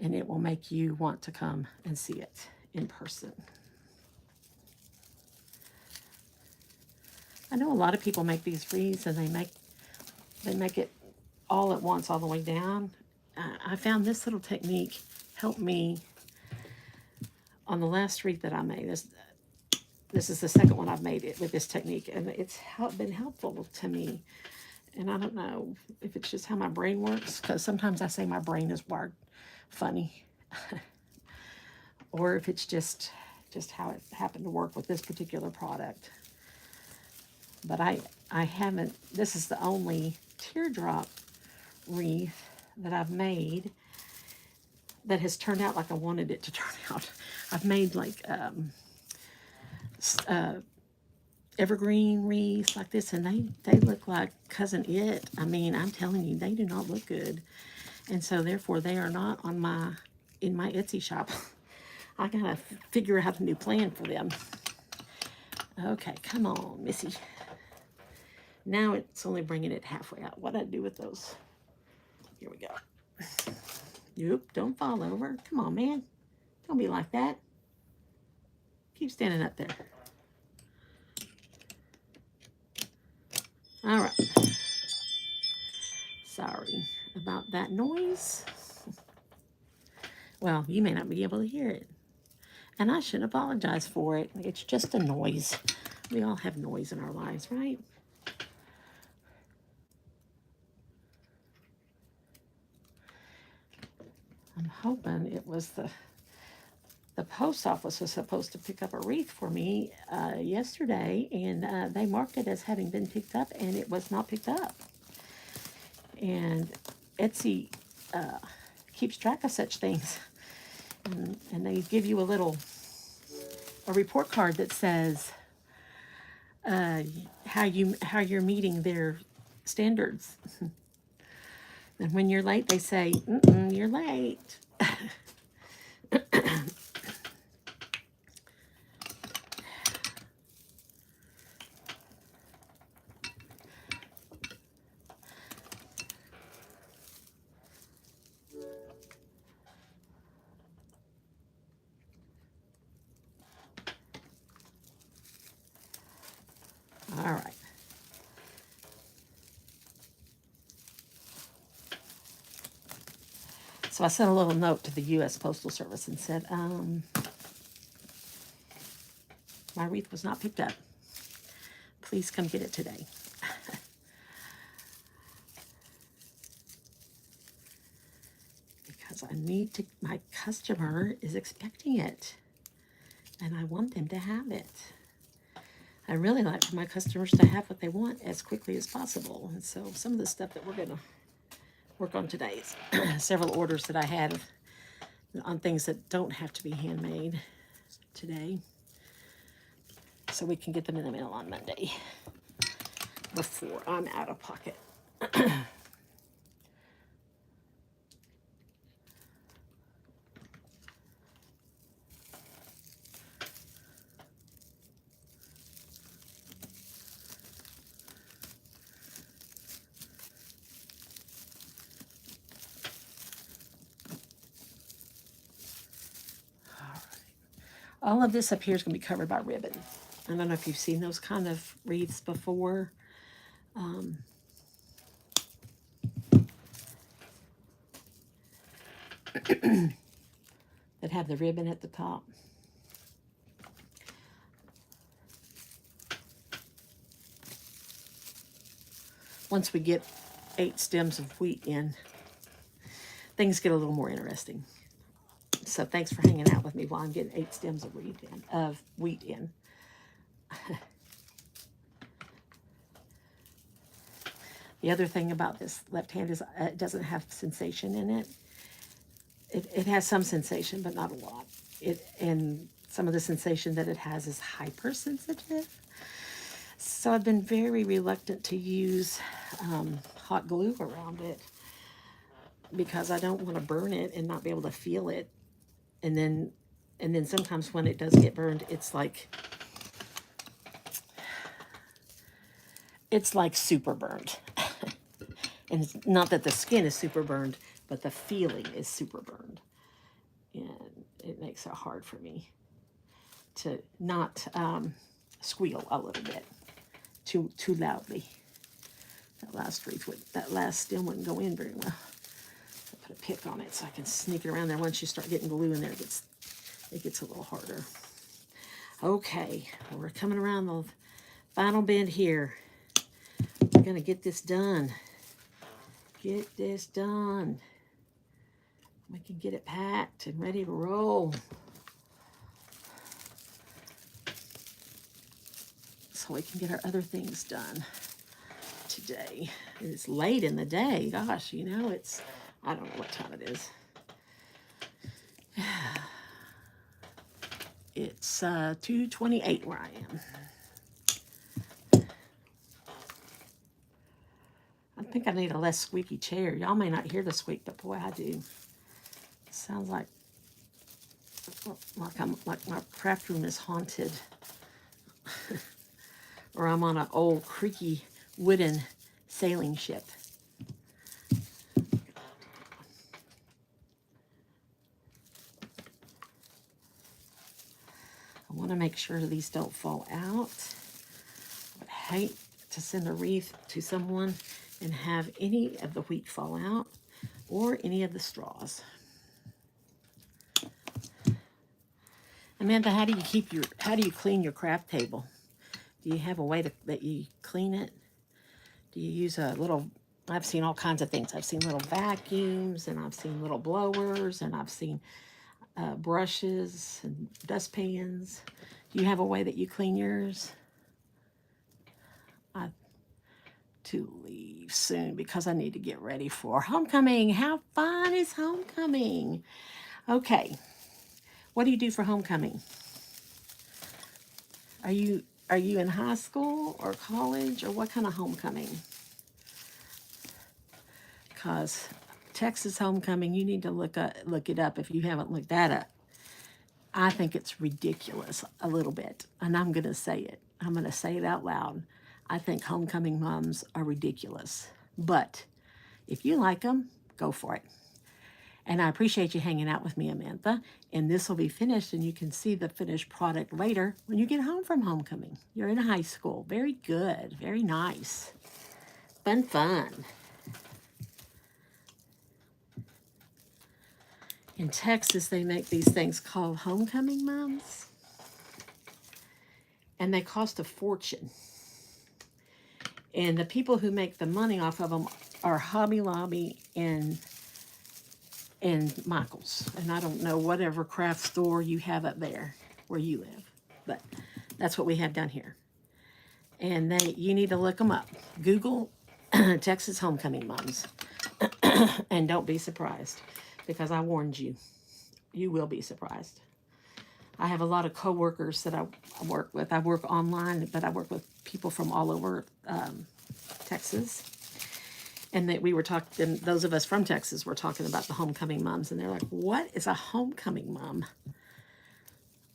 and it will make you want to come and see it in person. I know a lot of people make these wreaths, and they make it all at once, all the way down. I found this little technique helped me on the last wreath that I made. This is the second one I've made it with this technique, and it's been helpful to me. And I don't know if it's just how my brain works, because sometimes I say my brain is wired funny, or if it's just how it happened to work with this particular product. But I haven't, this is the only teardrop wreath that I've made that has turned out like I wanted it to turn out. I've made like evergreen wreaths like this, and they look like Cousin It. I mean, I'm telling you, they do not look good. And so therefore they are not in my Etsy shop. I gotta figure out a new plan for them. Okay, come on, Missy. Now it's only bringing it halfway out. What did I do with those? Here we go. Nope, don't fall over. Come on, man. Don't be like that. Keep standing up there. All right. Sorry about that noise. Well, you may not be able to hear it. And I shouldn't apologize for it. It's just a noise. We all have noise in our lives, right? I'm hoping it was the post office was supposed to pick up a wreath for me yesterday, and they marked it as having been picked up, and it was not picked up. And Etsy keeps track of such things, and they give you a report card that says how you're meeting their standards. And when you're late, they say, "You're late." So I sent a little note to the U.S. Postal Service and said, my wreath was not picked up. Please come get it today. Because I need to, my customer is expecting it. And I want them to have it. I really like for my customers to have what they want as quickly as possible. And so some of the stuff that we're going to work on today is several orders that I had on things that don't have to be handmade today. So we can get them in the mail on Monday before I'm out of pocket. All of this up here is going to be covered by ribbon. I don't know if you've seen those kind of wreaths before. That have the ribbon at the top. Once we get 8 stems of wheat in, things get a little more interesting. So thanks for hanging out with me while I'm getting 8 stems of wheat in. The other thing about this left hand is it doesn't have sensation in it. It has some sensation, but not a lot. And some of the sensation that it has is hypersensitive. So I've been very reluctant to use hot glue around it because I don't want to burn it and not be able to feel it. And then sometimes when it does get burned, it's like super burned. And it's not that the skin is super burned, but the feeling is super burned. And it makes it hard for me to not squeal a little bit too loudly. That last stem wouldn't go in very well. I put a pick on it so I can sneak it around there. Once you start getting glue in there, it gets a little harder. Okay, well, we're coming around the final bend here. We're gonna get this done. Get this done. We can get it packed and ready to roll. So we can get our other things done today. It's late in the day. Gosh, you know, I don't know what time it is. It's 2:28 where I am. I think I need a less squeaky chair. Y'all may not hear the squeak, but boy, I do. It sounds like my craft room is haunted. Or I'm on an old creaky wooden sailing ship. I want to make sure these don't fall out. I would hate to send a wreath to someone and have any of the wheat fall out or any of the straws. Amanda, how do you clean your craft table? Do you have a way that you clean it? Do you use a little, I've seen all kinds of things. I've seen little vacuums, and I've seen little blowers, and I've seen brushes and dustpans. Do you have a way that you clean yours? I to leave soon because I need to get ready for homecoming. How fun is homecoming? Okay, what do you do for homecoming? Are you in high school or college, or what kind of homecoming? Because Texas homecoming, you need to look it up if you haven't looked that up. I think it's ridiculous a little bit, and I'm going to say it. I'm going to say it out loud. I think homecoming moms are ridiculous, but if you like them, go for it. And I appreciate you hanging out with me, Amantha. And this will be finished, and you can see the finished product later when you get home from homecoming. You're in high school. Very good. Very nice. Fun. In Texas, they make these things called homecoming mums, and they cost a fortune. And the people who make the money off of them are Hobby Lobby and Michael's. And I don't know whatever craft store you have up there where you live, but that's what we have down here. And you need to look them up. Google Texas homecoming mums, and don't be surprised, because I warned you. You will be surprised. I have a lot of coworkers that I work with. I work online, but I work with people from all over Texas. And that we were talking, those of us from Texas were talking about the homecoming mums, and they're like, "What is a homecoming mum?"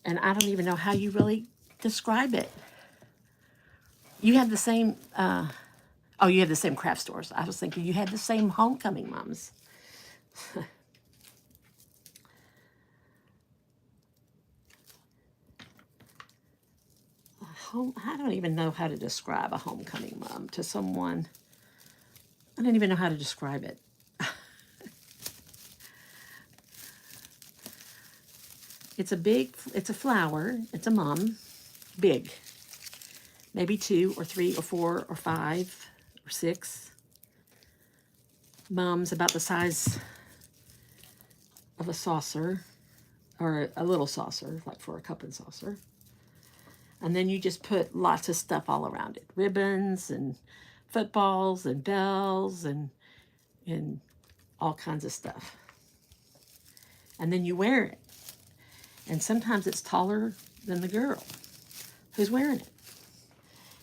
And I don't even know how you really describe it. You have the same. Oh, you have the same craft stores. I was thinking you had the same homecoming mums. I don't even know how to describe a homecoming mom to someone. I don't even know how to describe it. It's a flower. It's a mum, big. Maybe 2 or 3 or 4 or 5 or 6. Mums about the size of a saucer, or a little saucer, like for a cup and saucer. And then you just put lots of stuff all around it. Ribbons and footballs and bells and all kinds of stuff. And then you wear it. And sometimes it's taller than the girl who's wearing it.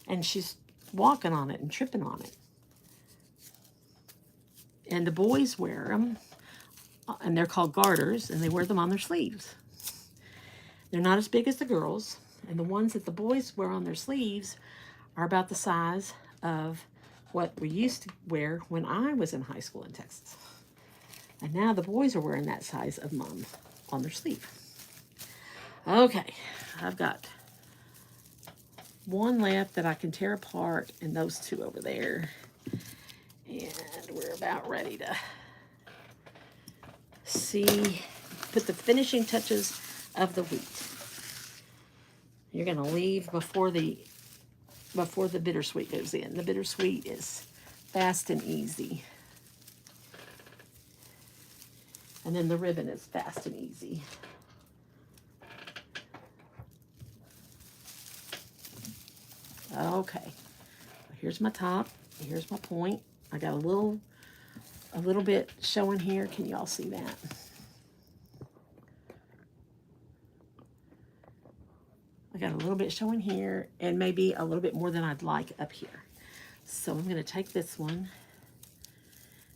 And she's walking on it and tripping on it. And the boys wear them, and they're called garters, and they wear them on their sleeves. They're not as big as the girls, and the ones that the boys wear on their sleeves are about the size of what we used to wear when I was in high school in Texas. And now the boys are wearing that size of mum on their sleeve. Okay, I've got one left that I can tear apart, and those 2 over there. And we're about ready to put the finishing touches of the wheat. You're going to leave before the bittersweet goes in. The bittersweet is fast and easy. And then the ribbon is fast and easy. Okay, here's my top. Here's my point. I got a little bit showing here. Can you all see that? I got a little bit showing here, and maybe a little bit more than I'd like up here. So I'm going to take this one,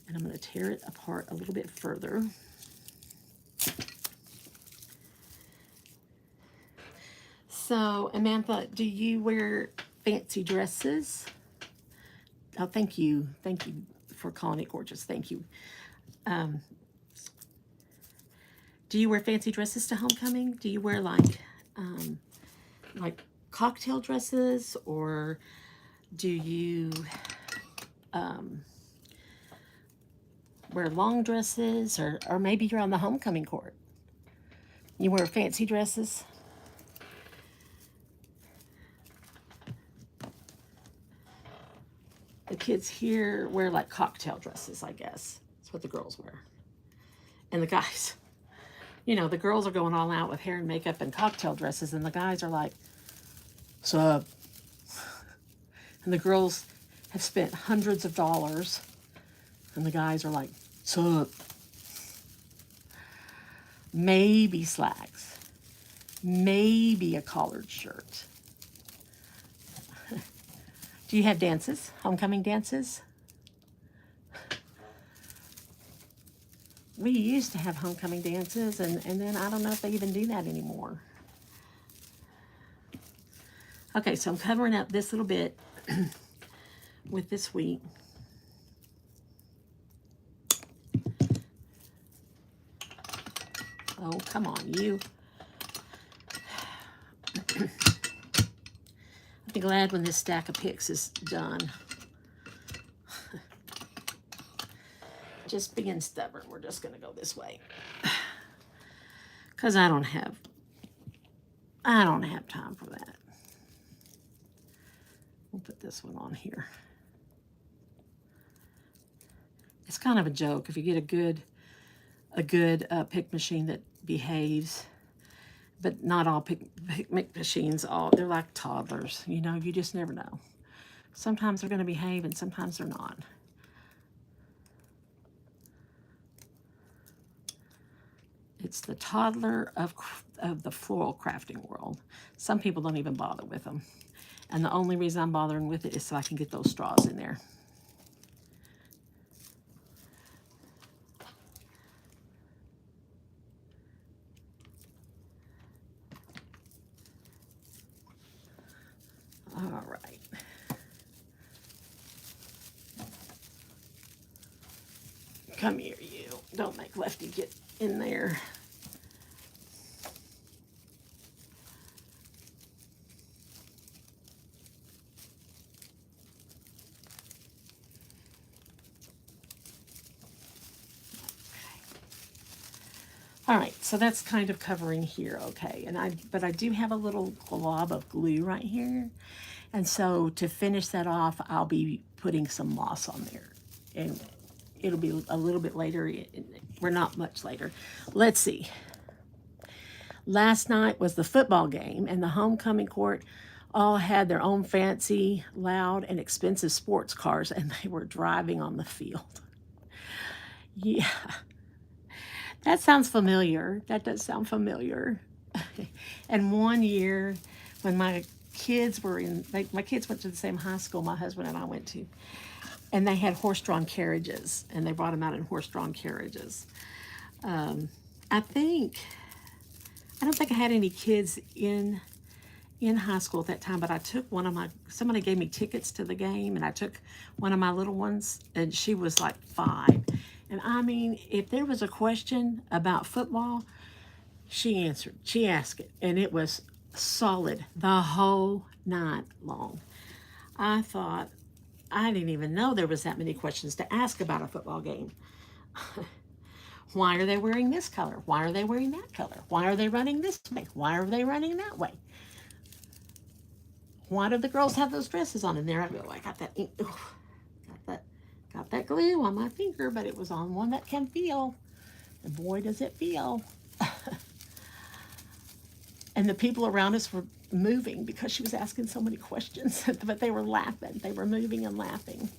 and I'm going to tear it apart a little bit further. So, Amantha, do you wear fancy dresses? Oh, thank you. Thank you for calling it gorgeous. Thank you. Do you wear fancy dresses to homecoming? Do you wear like cocktail dresses, or do you wear long dresses, or maybe you're on the homecoming court? You wear fancy dresses? The kids here wear like cocktail dresses, I guess. That's what the girls wear. And the guys, the girls are going all out with hair and makeup and cocktail dresses, and the guys are like, "Sup?" And the girls have spent hundreds of dollars, and the guys are like, "Sup?" Maybe slacks. Maybe a collared shirt. Do you have dances? Homecoming dances? We used to have homecoming dances, and then I don't know if they even do that anymore. Okay, so I'm covering up this little bit with this wheat. Oh, come on, you. I'll be glad when this stack of picks is done. Just being stubborn, we're just going to go this way. because I don't have time for that. We'll put this one on here. It's kind of a joke if you get a good pick machine that behaves, but not all pick machines. They're like toddlers. You know, you just never know. Sometimes they're going to behave, and sometimes they're not. It's the toddler of the floral crafting world. Some people don't even bother with them. And the only reason I'm bothering with it is so I can get those straws in there. All right. Come here, you. Don't make Lefty get in there. All right, so that's kind of covering here, okay. But I do have a little glob of glue right here. And so to finish that off, I'll be putting some moss on there. And it'll be a little bit later. We're not much later. Let's see. Last night was the football game, and the homecoming court all had their own fancy, loud, and expensive sports cars, and they were driving on the field. Yeah. That sounds familiar. That does sound familiar. And one year, when my kids went to the same high school my husband and I went to, and they had horse-drawn carriages, and they brought them out in horse-drawn carriages. I don't think I had any kids in high school at that time, but I took somebody gave me tickets to the game, and I took one of my little ones, and she was like 5. And I mean, if there was a question about football, she asked it, and it was solid the whole night long. I thought, I didn't even know there was that many questions to ask about a football game. Why are they wearing this color? Why are they wearing that color? Why are they running this way? Why are they running that way? Why do the girls have those dresses on in there? I got that ink. Got that glue on my finger, but it was on one that can feel. And boy, does it feel. And the people around us were moving because she was asking so many questions, but they were laughing. They were moving and laughing.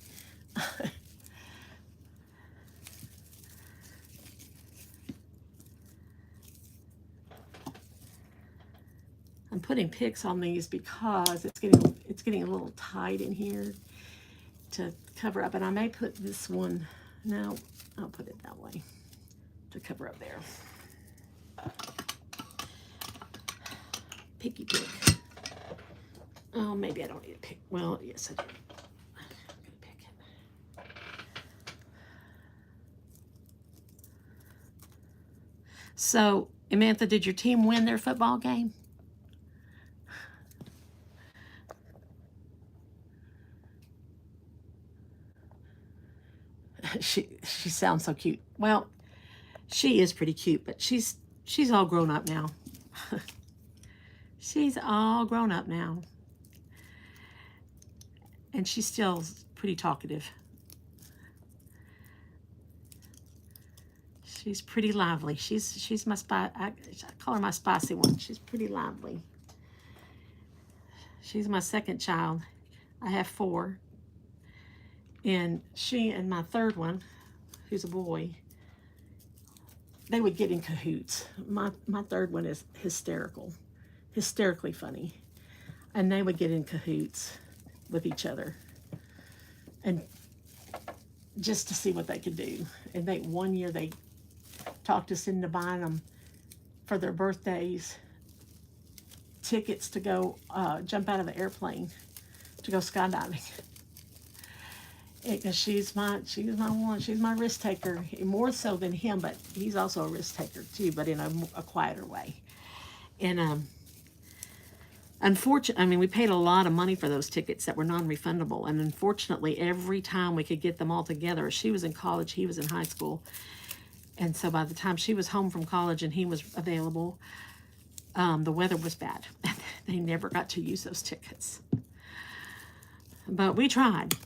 I'm putting picks on these because it's getting a little tight in here to cover up, and I may put this one, no, I'll put it that way to cover up there. Picky pick. Oh, maybe I don't need a pick. Well, yes, I do. I'm gonna pick it. So, Amantha, did your team win their football game? She sounds so cute. Well, she is pretty cute, but she's all grown up now. She's all grown up now. And she's still pretty talkative. She's pretty lively. She's my I call her my spicy one. She's pretty lively. She's my second child. I have 4. And she and my third one, who's a boy, they would get in cahoots. My third one is hysterically funny. And they would get in cahoots with each other. And just to see what they could do. And one year they talked us into buying them for their birthdays tickets to go jump out of the airplane to go skydiving. Because she's my one. She's my risk taker, more so than him, but he's also a risk taker too, but in a quieter way. And unfortunately, I mean, we paid a lot of money for those tickets that were non-refundable, and unfortunately, every time we could get them all together, she was in college, he was in high school, And so by the time she was home from college and he was available, the weather was bad. They never got to use those tickets. But we tried.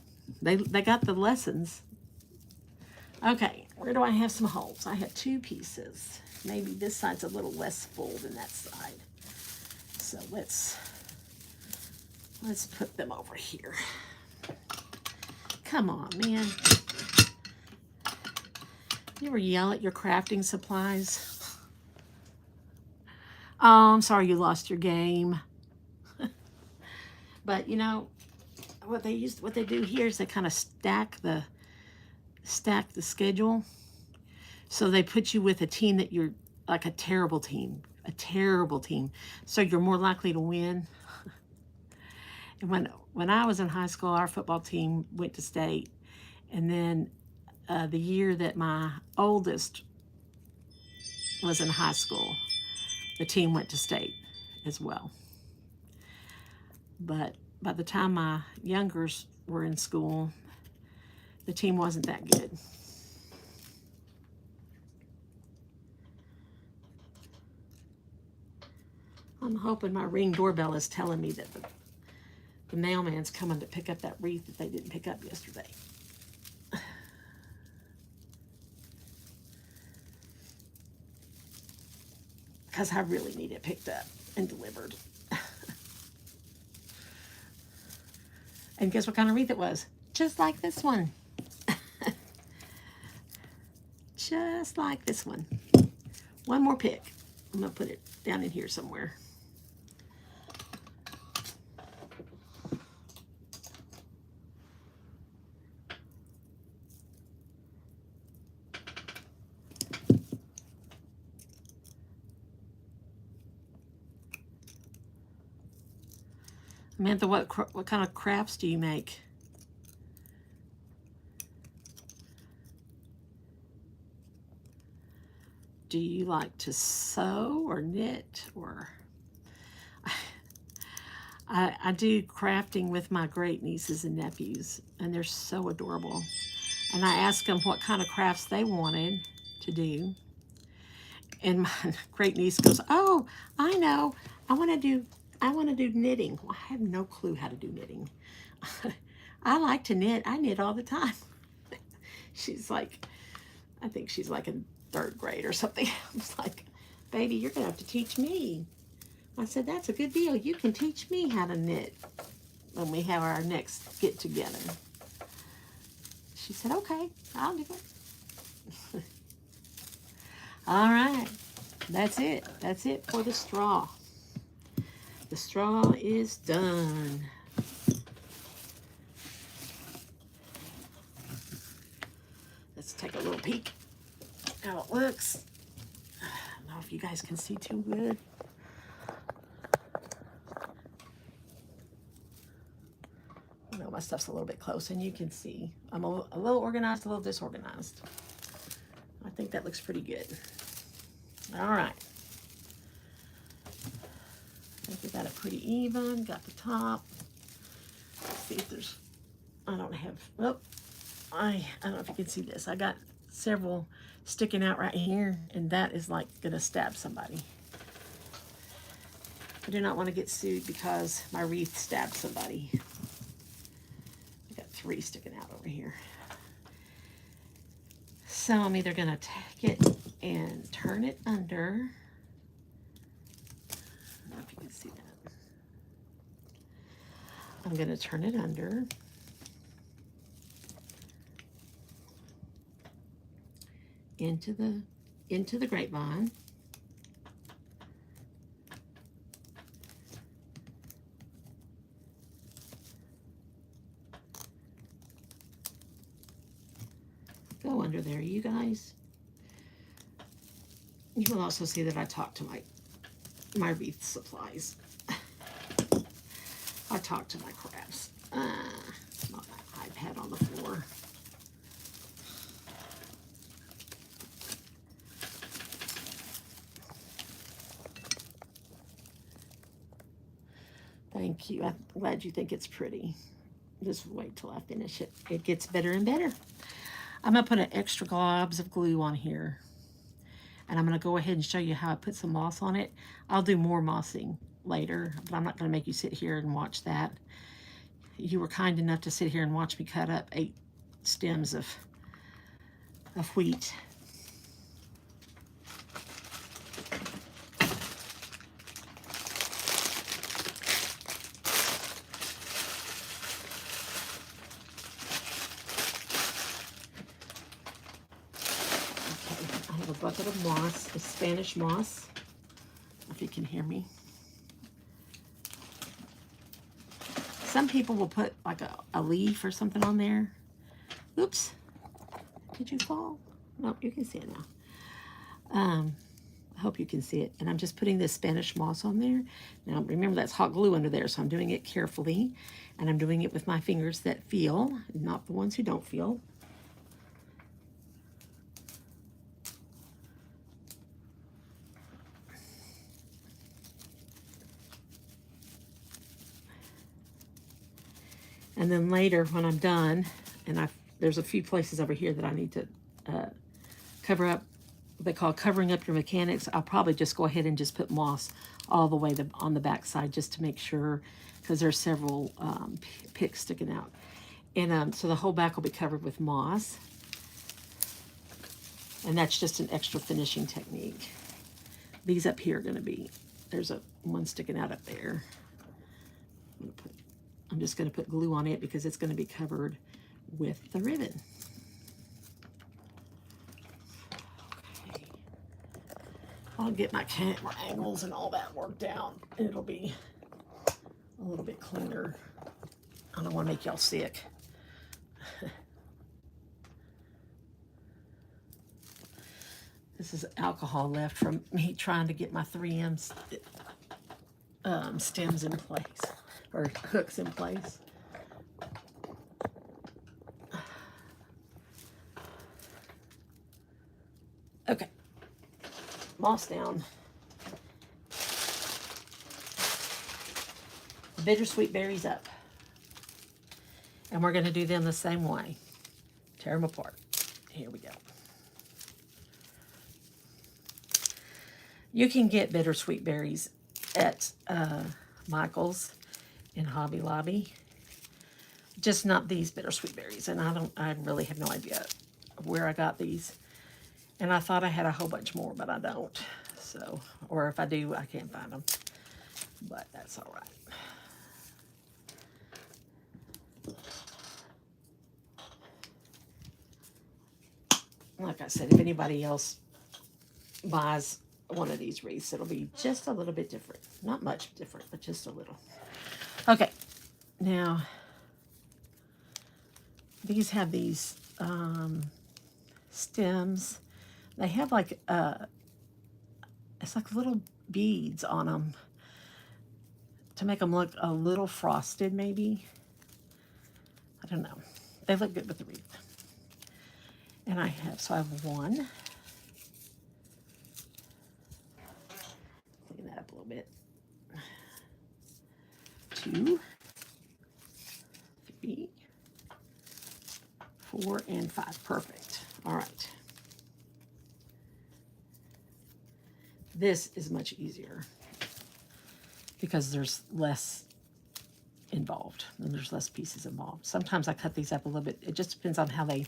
They got the lessons. Okay, where do I have some holes? I have 2 pieces. Maybe this side's a little less full than that side. So let's put them over here. Come on, man. You ever yell at your crafting supplies? Oh, I'm sorry you lost your game. But you know, what they do here is they kind of stack the schedule. So they put you with a team that you're like a terrible team. So you're more likely to win. And when I was in high school, our football team went to state. And then the year that my oldest was in high school, the team went to state as well. But by the time my youngers were in school, the team wasn't that good. I'm hoping my Ring doorbell is telling me that the mailman's coming to pick up that wreath that they didn't pick up yesterday. Because I really need it picked up and delivered. And guess what kind of wreath it was? Just like this one. Just like this one. One more pick. I'm going to put it down in here somewhere. Samantha, what kind of crafts do you make? Do you like to sew or knit? Or I do crafting with my great nieces and nephews, and they're so adorable. And I asked them what kind of crafts they wanted to do. And my great niece goes, "Oh, I know. I want to do knitting." Well, I have no clue how to do knitting. I like to knit. I knit all the time. She's like, I think she's like in 3rd grade or something. I was like, "Baby, you're going to have to teach me." I said, "That's a good deal. You can teach me how to knit when we have our next get together." She said, "Okay, I'll do it." All right. That's it. That's it for the straw. The straw is done. Let's take a little peek how it looks. I don't know if you guys can see too good. I know my stuff's a little bit close, and you can see I'm a little organized, a little disorganized. I think that looks pretty good. All right. I think we got it pretty even. Got the top. Let's see if there's, I don't have, oh, I don't know if you can see this. I got several sticking out right here, and that is like gonna stab somebody. I do not want to get sued because my wreath stabbed somebody. I got 3 sticking out over here. So I'm either gonna take it and turn it under. I don't know if you can see that. I'm gonna turn it under. Into the grapevine. Go under there, you guys. You will also see that I talked to my wreath supplies. I talked to my crafts. Not that iPad on the floor. Thank you. I'm glad you think it's pretty. Just wait till I finish it. It gets better and better. I'm going to put an extra globs of glue on here. And I'm going to go ahead and show you how I put some moss on it. I'll do more mossing later, but I'm not going to make you sit here and watch that. You were kind enough to sit here and watch me cut up 8 stems of wheat. I have a bucket of moss, it's Spanish moss, if you can hear me. Some people will put like a leaf or something on there. Oops, did you fall? Nope, you can see it now. I hope you can see it. And I'm just putting this Spanish moss on there. Now remember, that's hot glue under there, so I'm doing it carefully. And I'm doing it with my fingers that feel, not the ones who don't feel. And then later when I'm done, and there's a few places over here that I need to cover up, what they call covering up your mechanics, I'll probably just go ahead and just put moss all the way on the back side just to make sure, because there's several picks sticking out. And so the whole back will be covered with moss. And that's just an extra finishing technique. These up here are going to be, there's one sticking out up there. I'm just going to put glue on it because it's going to be covered with the ribbon. Okay. I'll get my camera angles and all that worked out. It'll be a little bit cleaner. I don't want to make y'all sick. This is alcohol left from me trying to get my 3M stems in place, or hooks in place. Okay, moss down. Bittersweet berries up. And we're going to do them the same way. Tear them apart. Here we go. You can get bittersweet berries at Michael's in Hobby Lobby. Just not these bittersweet berries. And I really have no idea where I got these. And I thought I had a whole bunch more, but I don't. So, or if I do, I can't find them. But that's all right. Like I said, if anybody else buys one of these wreaths, it'll be just a little bit different. Not much different, but just a little. Okay, now these have these stems. They have like it's like little beads on them to make them look a little frosted, maybe. I don't know. They look good with the wreath. And I have one. Clean that up a little bit. 2, 3, 4, and 5. Perfect. All right. This is much easier because there's less involved and there's less pieces involved. Sometimes I cut these up a little bit. It just depends on how they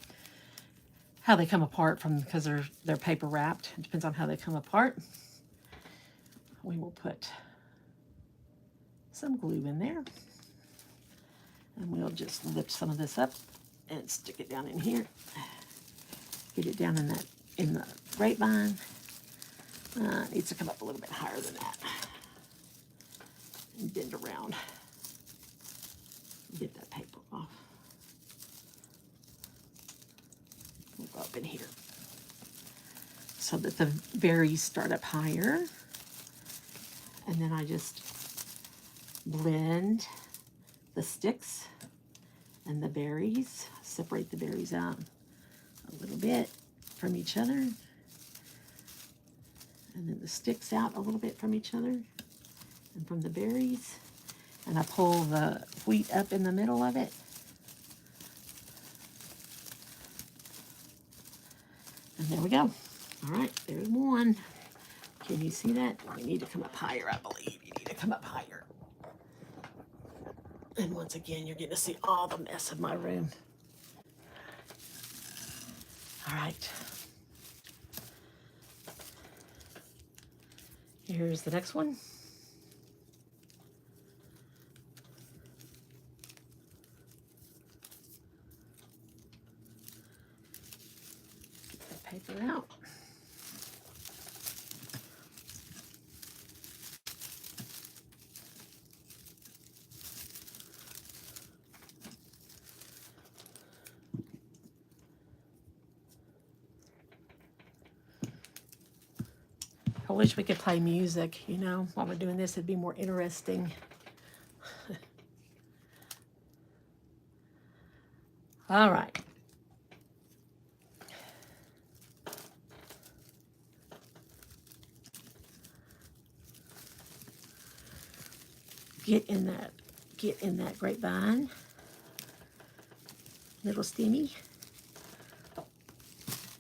come apart because they're paper wrapped. It depends on how they come apart. We will put some glue in there. And we'll just lift some of this up and stick it down in here. Get it down in the grapevine. It needs to come up a little bit higher than that. And bend around. Get that paper off. We'll go up in here so that the berries start up higher. And then I just blend the sticks and the berries, separate the berries out a little bit from each other. And then the sticks out a little bit from each other and from the berries. And I pull the wheat up in the middle of it. And there we go. All right, there's one. Can you see that? You need to come up higher, I believe. You need to come up higher. And once again, you're getting to see all the mess of my room. All right. Here's the next one. Get the paper out. I wish we could play music, you know, while we're doing this. It'd be more interesting. All right. Get in that grapevine. Little Steamy.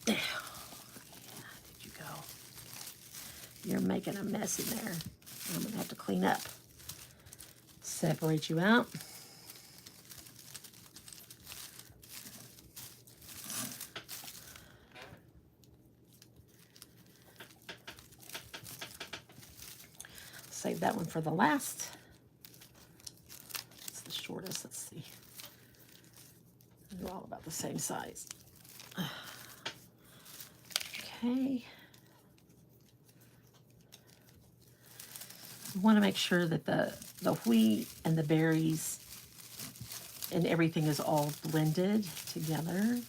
There. Did you go? You're making a mess in there. I'm gonna have to clean up. Separate you out. Save that one for the last. It's the shortest. Let's see. They're all about the same size. Okay. You want to make sure that the wheat and the berries and everything is all blended together.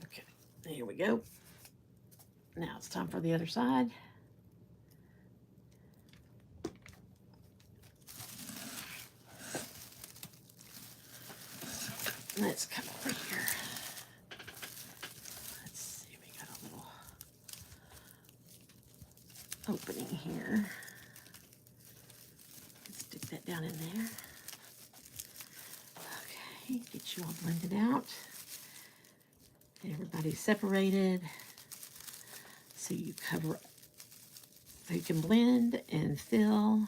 Okay, here we go. Now it's time for the other side. Let's come over here. Let's see, we got a little opening here. Let's stick that down in there. Okay, get you all blended out. Everybody's separated. So you cover, so you can blend and fill.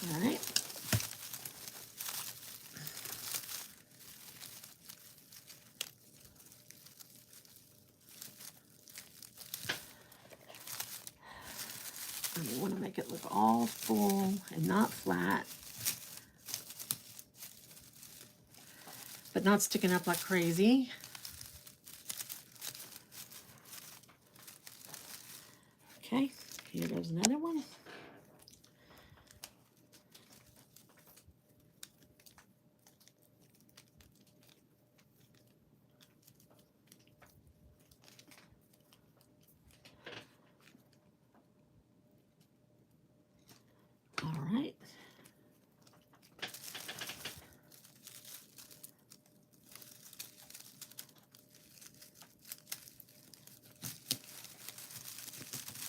All right. And we want to make it look all full and not flat, but not sticking up like crazy. Okay, here goes another one. All right.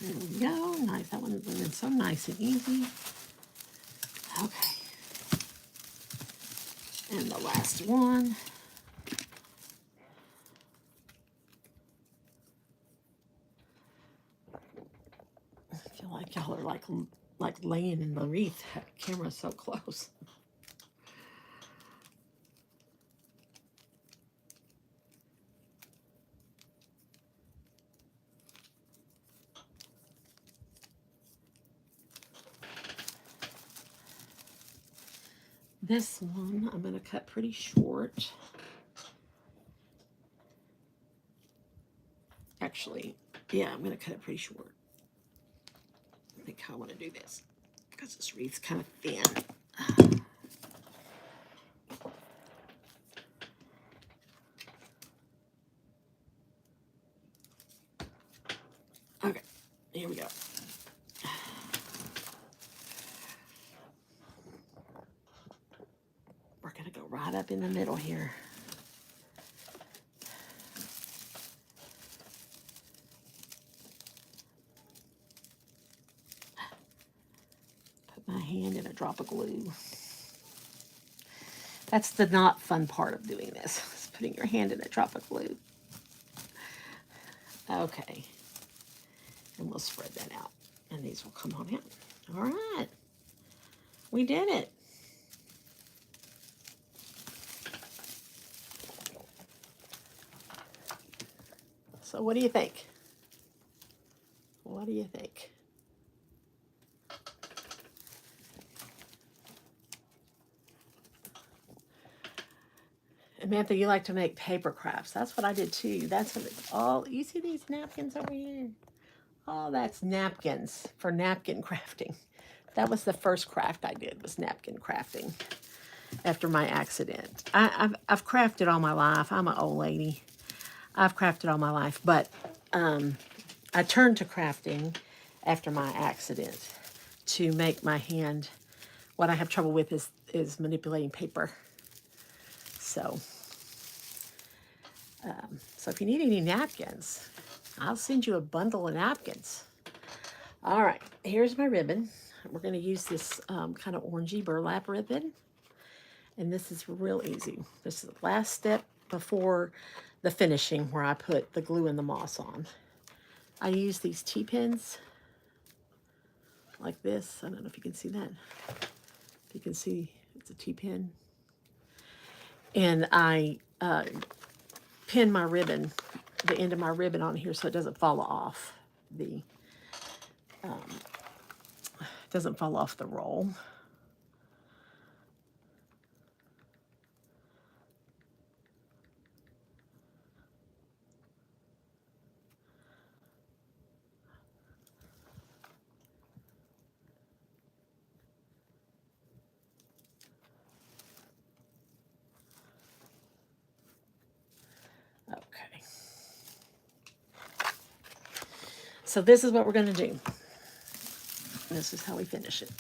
There we go. Nice. That one went so nice and easy. Okay. And the last one. I feel like y'all are like laying in the wreath. That camera's so close. This one I'm going to cut pretty short. Actually, yeah, I'm going to cut it pretty short. I think I want to do this because this wreath's kind of thin. Okay, here we go. We're going to go right up in the middle here. a drop of glue. That's the not fun part of doing this, is putting your hand in a drop of glue. Okay. And we'll spread that out. And these will come on out. All right. We did it. So what do you think? What do you think? Amantha, you like to make paper crafts. That's what I did too. That's what it's all. You see these napkins over here? Oh, that's napkins for napkin crafting. That was the first craft I did, was napkin crafting after my accident. I've crafted all my life. I'm an old lady. I've crafted all my life, but I turned to crafting after my accident to make my hand. What I have trouble with is manipulating paper. So if you need any napkins, I'll send you a bundle of napkins. All right, here's my ribbon. We're going to use this kind of orangey burlap ribbon. And this is real easy. This is the last step before the finishing where I put the glue and the moss on. I use these T-pins like this. I don't know if you can see that. If you can see, it's a T-pin. And I pin my ribbon, the end of my ribbon on here so it doesn't fall off the roll. Okay. So this is what we're going to do. This is how we finish it.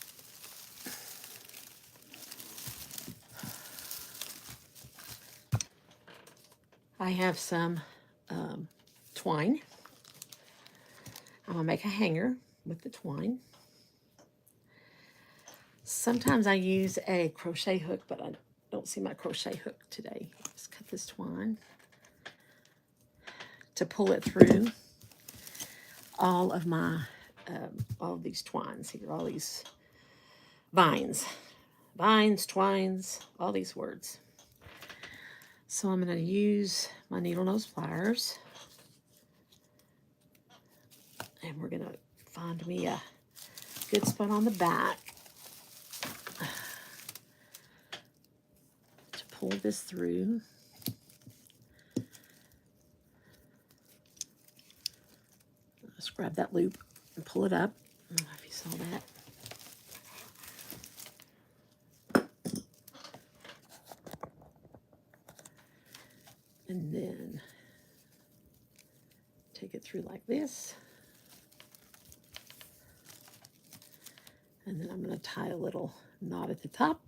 I have some twine. I'm going to make a hanger with the twine. Sometimes I use a crochet hook, but I don't see my crochet hook today. Just cut this twine to pull it through all of my, all of these twines here, all these vines, twines, all these words. So I'm going to use my needle nose pliers, and we're going to find me a good spot on the back to pull this through. Just grab that loop and pull it up. I don't know if you saw that. And then take it through like this. And then I'm going to tie a little knot at the top.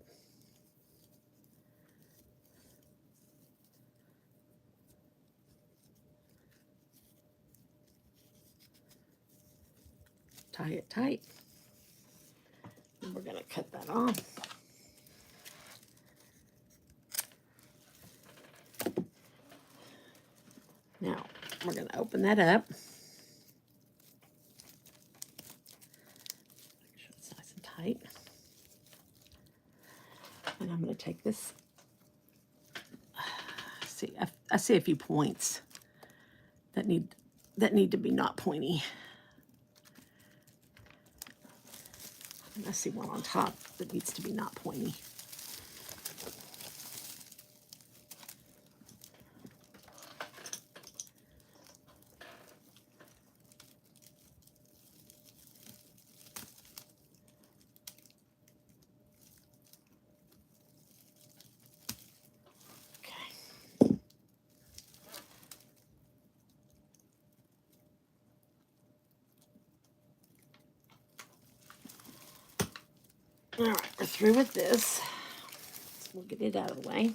Tie it tight. And we're going to cut that off. Now, we're going to open that up. Make sure it's nice and tight. And I'm going to take this. See, I see a few points that need to be not pointy. And I see one on top that needs to be not pointy. All right, we're through with this. So we'll get it out of the way.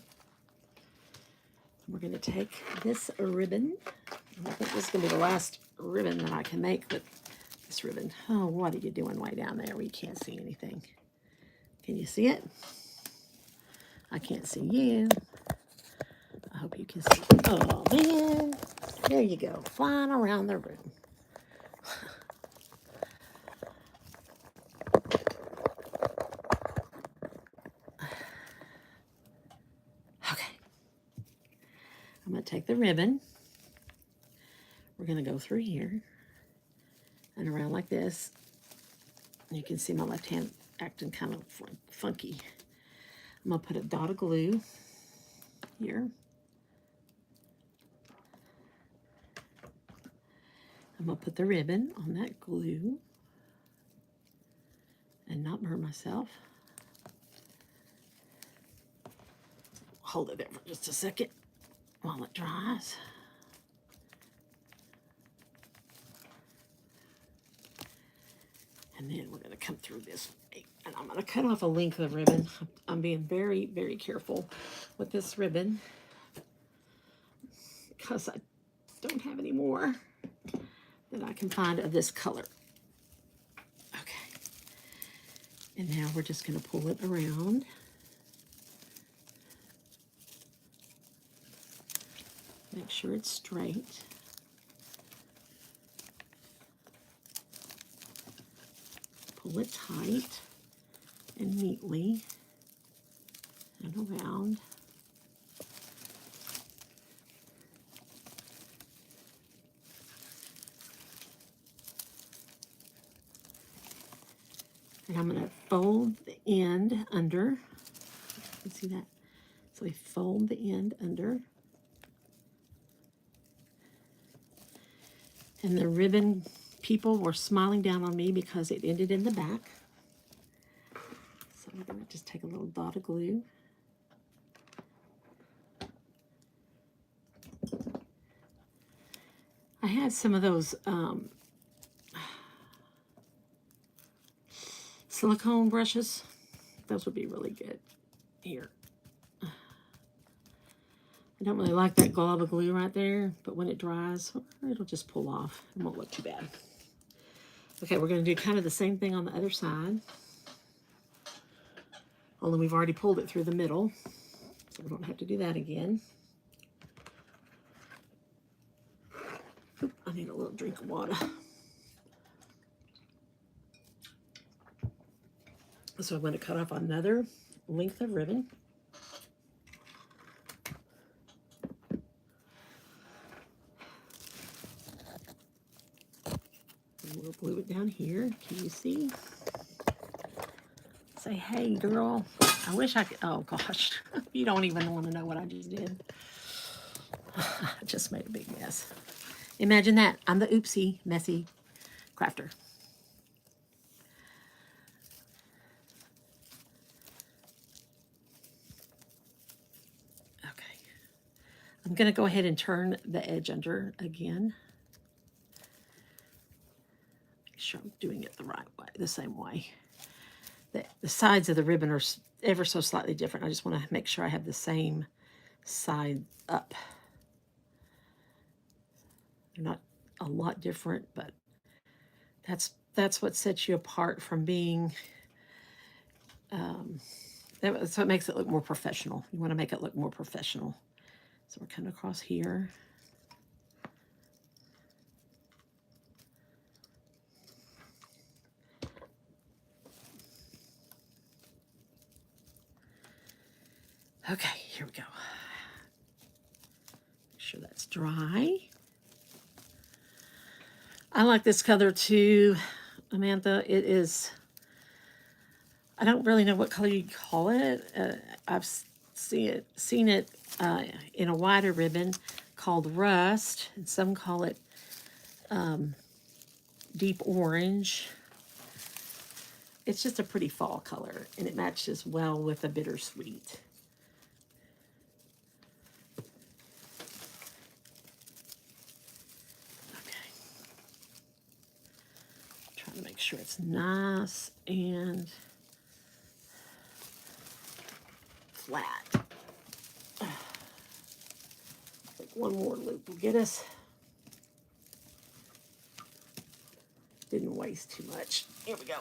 We're going to take this ribbon. I think this is going to be the last ribbon that I can make with this ribbon. Oh, what are you doing way down there where you can't see anything? Can you see it? I can't see you. I hope you can see. Oh, man. There you go. Flying around the room. Okay. I'm going to take the ribbon. We're going to go through here and around like this. You can see my left hand acting kind of funky. I'm going to put a dot of glue here. I'm going to put the ribbon on that glue and not burn myself. Hold it there for just a second while it dries. And then we're going to come through this way. And I'm going to cut off a length of ribbon. I'm being very, very careful with this ribbon because I don't have any more that I can find of this color. Okay. And now we're just going to pull it around. Make sure it's straight. Pull it tight and neatly and around. And I'm going to fold the end under. You can see that? So we fold the end under. And the ribbon people were smiling down on me because it ended in the back. So I'm going to just take a little dot of glue. I had some of those silicone brushes. Those would be really good here. I don't really like that glob of glue right there, but when it dries, it'll just pull off. It won't look too bad. Okay, we're going to do kind of the same thing on the other side. Only we've already pulled it through the middle, so we don't have to do that again. Oop, I need a little drink of water. So I'm going to cut off another length of ribbon. And we'll glue it down here. Can you see? Say, hey, girl. I wish I could. Oh, gosh. You don't even want to know what I just did. I just made a big mess. Imagine that. I'm the oopsie, messy crafter. Okay. I'm going to go ahead and turn the edge under again. Make sure I'm doing it the right way, the same way. The sides of the ribbon are ever so slightly different. I just want to make sure I have the same side up. They're not a lot different, but that's what sets you apart from being, that's what makes it look more professional. You want to make it look more professional. So we're coming across here. Okay, here we go. Make sure that's dry. I like this color too, Amanda. It is, I don't really know what color you call it. I've seen it in a wider ribbon called rust, and some call it deep orange. It's just a pretty fall color, and it matches well with the bittersweet. Okay. Trying to make sure it's nice and flat. Like one more loop will get us. Didn't waste too much. Here we go.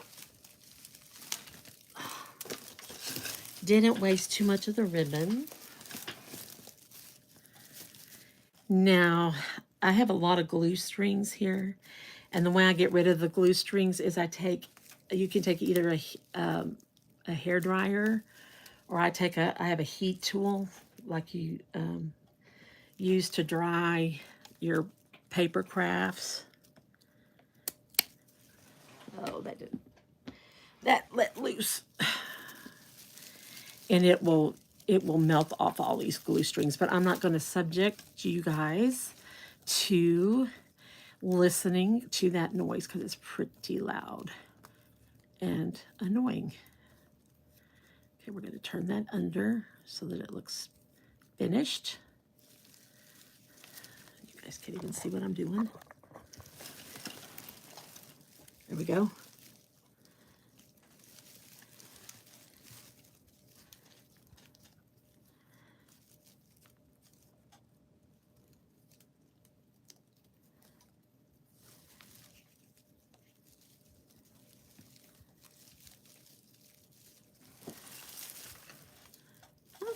Didn't waste too much of the ribbon. Now, I have a lot of glue strings here, and the way I get rid of the glue strings is you can take either a hair dryer, or I have a heat tool like you use to dry your paper crafts. Oh, that let loose. And it will melt off all these glue strings, but I'm not going to subject you guys to listening to that noise because it's pretty loud and annoying. Okay, we're going to turn that under so that it looks finished. You guys can't even see what I'm doing. There we go.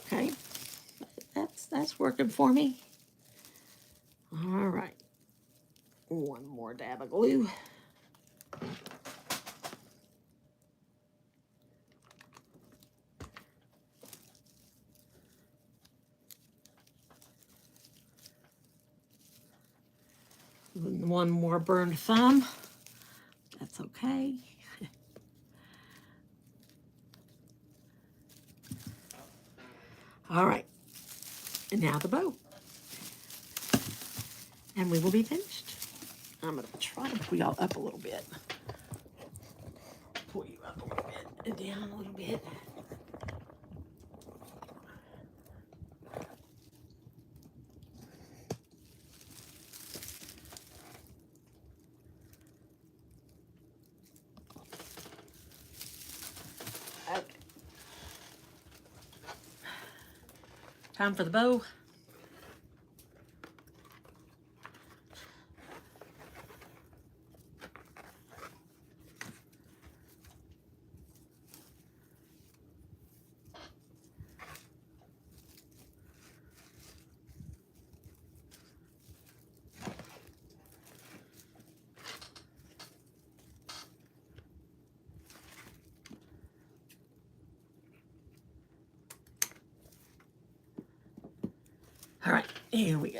Okay, that's working for me. All right, one more dab of glue. One more burned thumb. That's okay. All right, and now the bow. And we will be finished. I'm going to try to pull y'all up a little bit. Pull you up a little bit and down a little bit. Okay. Time for the bow. All right, here we go.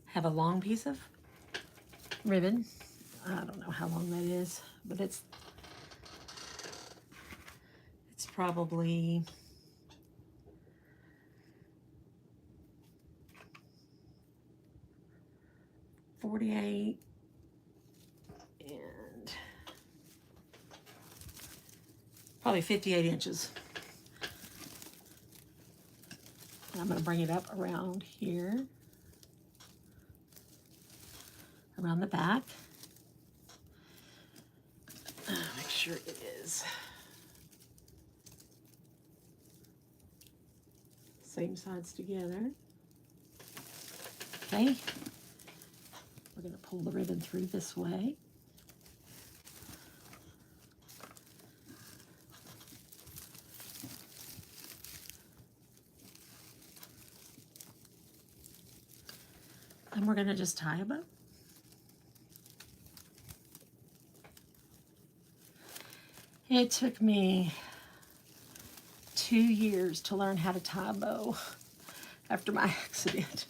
Have a long piece of ribbon. I don't know how long that is, but it's probably 48 and probably 58 inches. And I'm going to bring it up around here, around the back. Make sure it is same sides together. Okay, we're going to pull the ribbon through this way. And we're going to just tie a bow. It took me 2 years to learn how to tie a bow after my accident.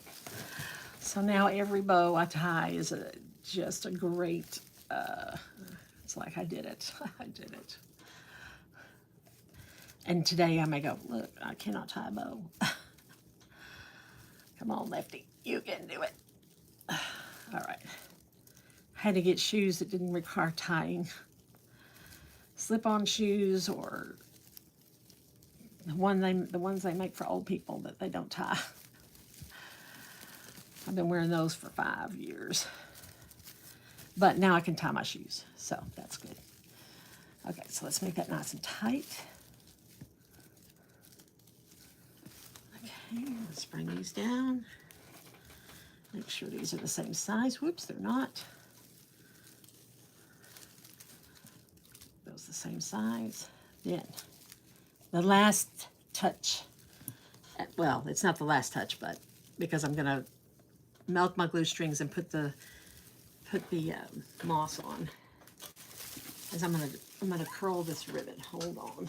So now every bow I tie is just a great, it's like I did it. I did it. And today I may go, look, I cannot tie a bow. Come on, Lefty, you can do it. All right. I had to get shoes that didn't require tying. Slip-on shoes, or the ones they make for old people that they don't tie. I've been wearing those for 5 years. But now I can tie my shoes, so that's good. Okay, so let's make that nice and tight. Okay, let's bring these down. Make sure these are the same size. Whoops, they're not. same size. Then the last touch, well, it's not the last touch, but because I'm gonna melt my glue strings and put the moss on, is I'm gonna curl this ribbon. Hold on.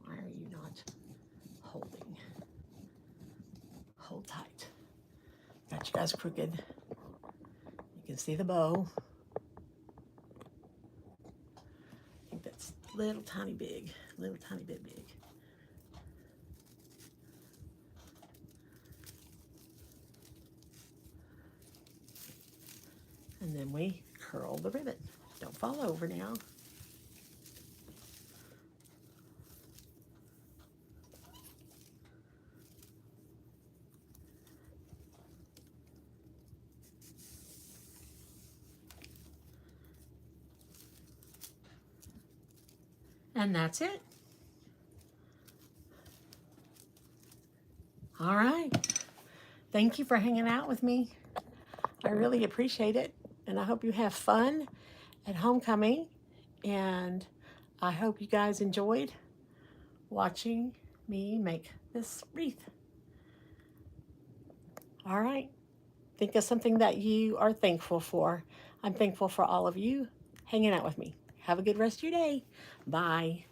Why are you not holding? Hold tight. Got you guys crooked. You can see the bow. I think that's little tiny big, little tiny bit big. And then we curl the ribbon. Don't fall over now. And that's it. All right. Thank you for hanging out with me. I really appreciate it. And I hope you have fun at homecoming. And I hope you guys enjoyed watching me make this wreath. All right. Think of something that you are thankful for. I'm thankful for all of you hanging out with me. Have a good rest of your day. Bye.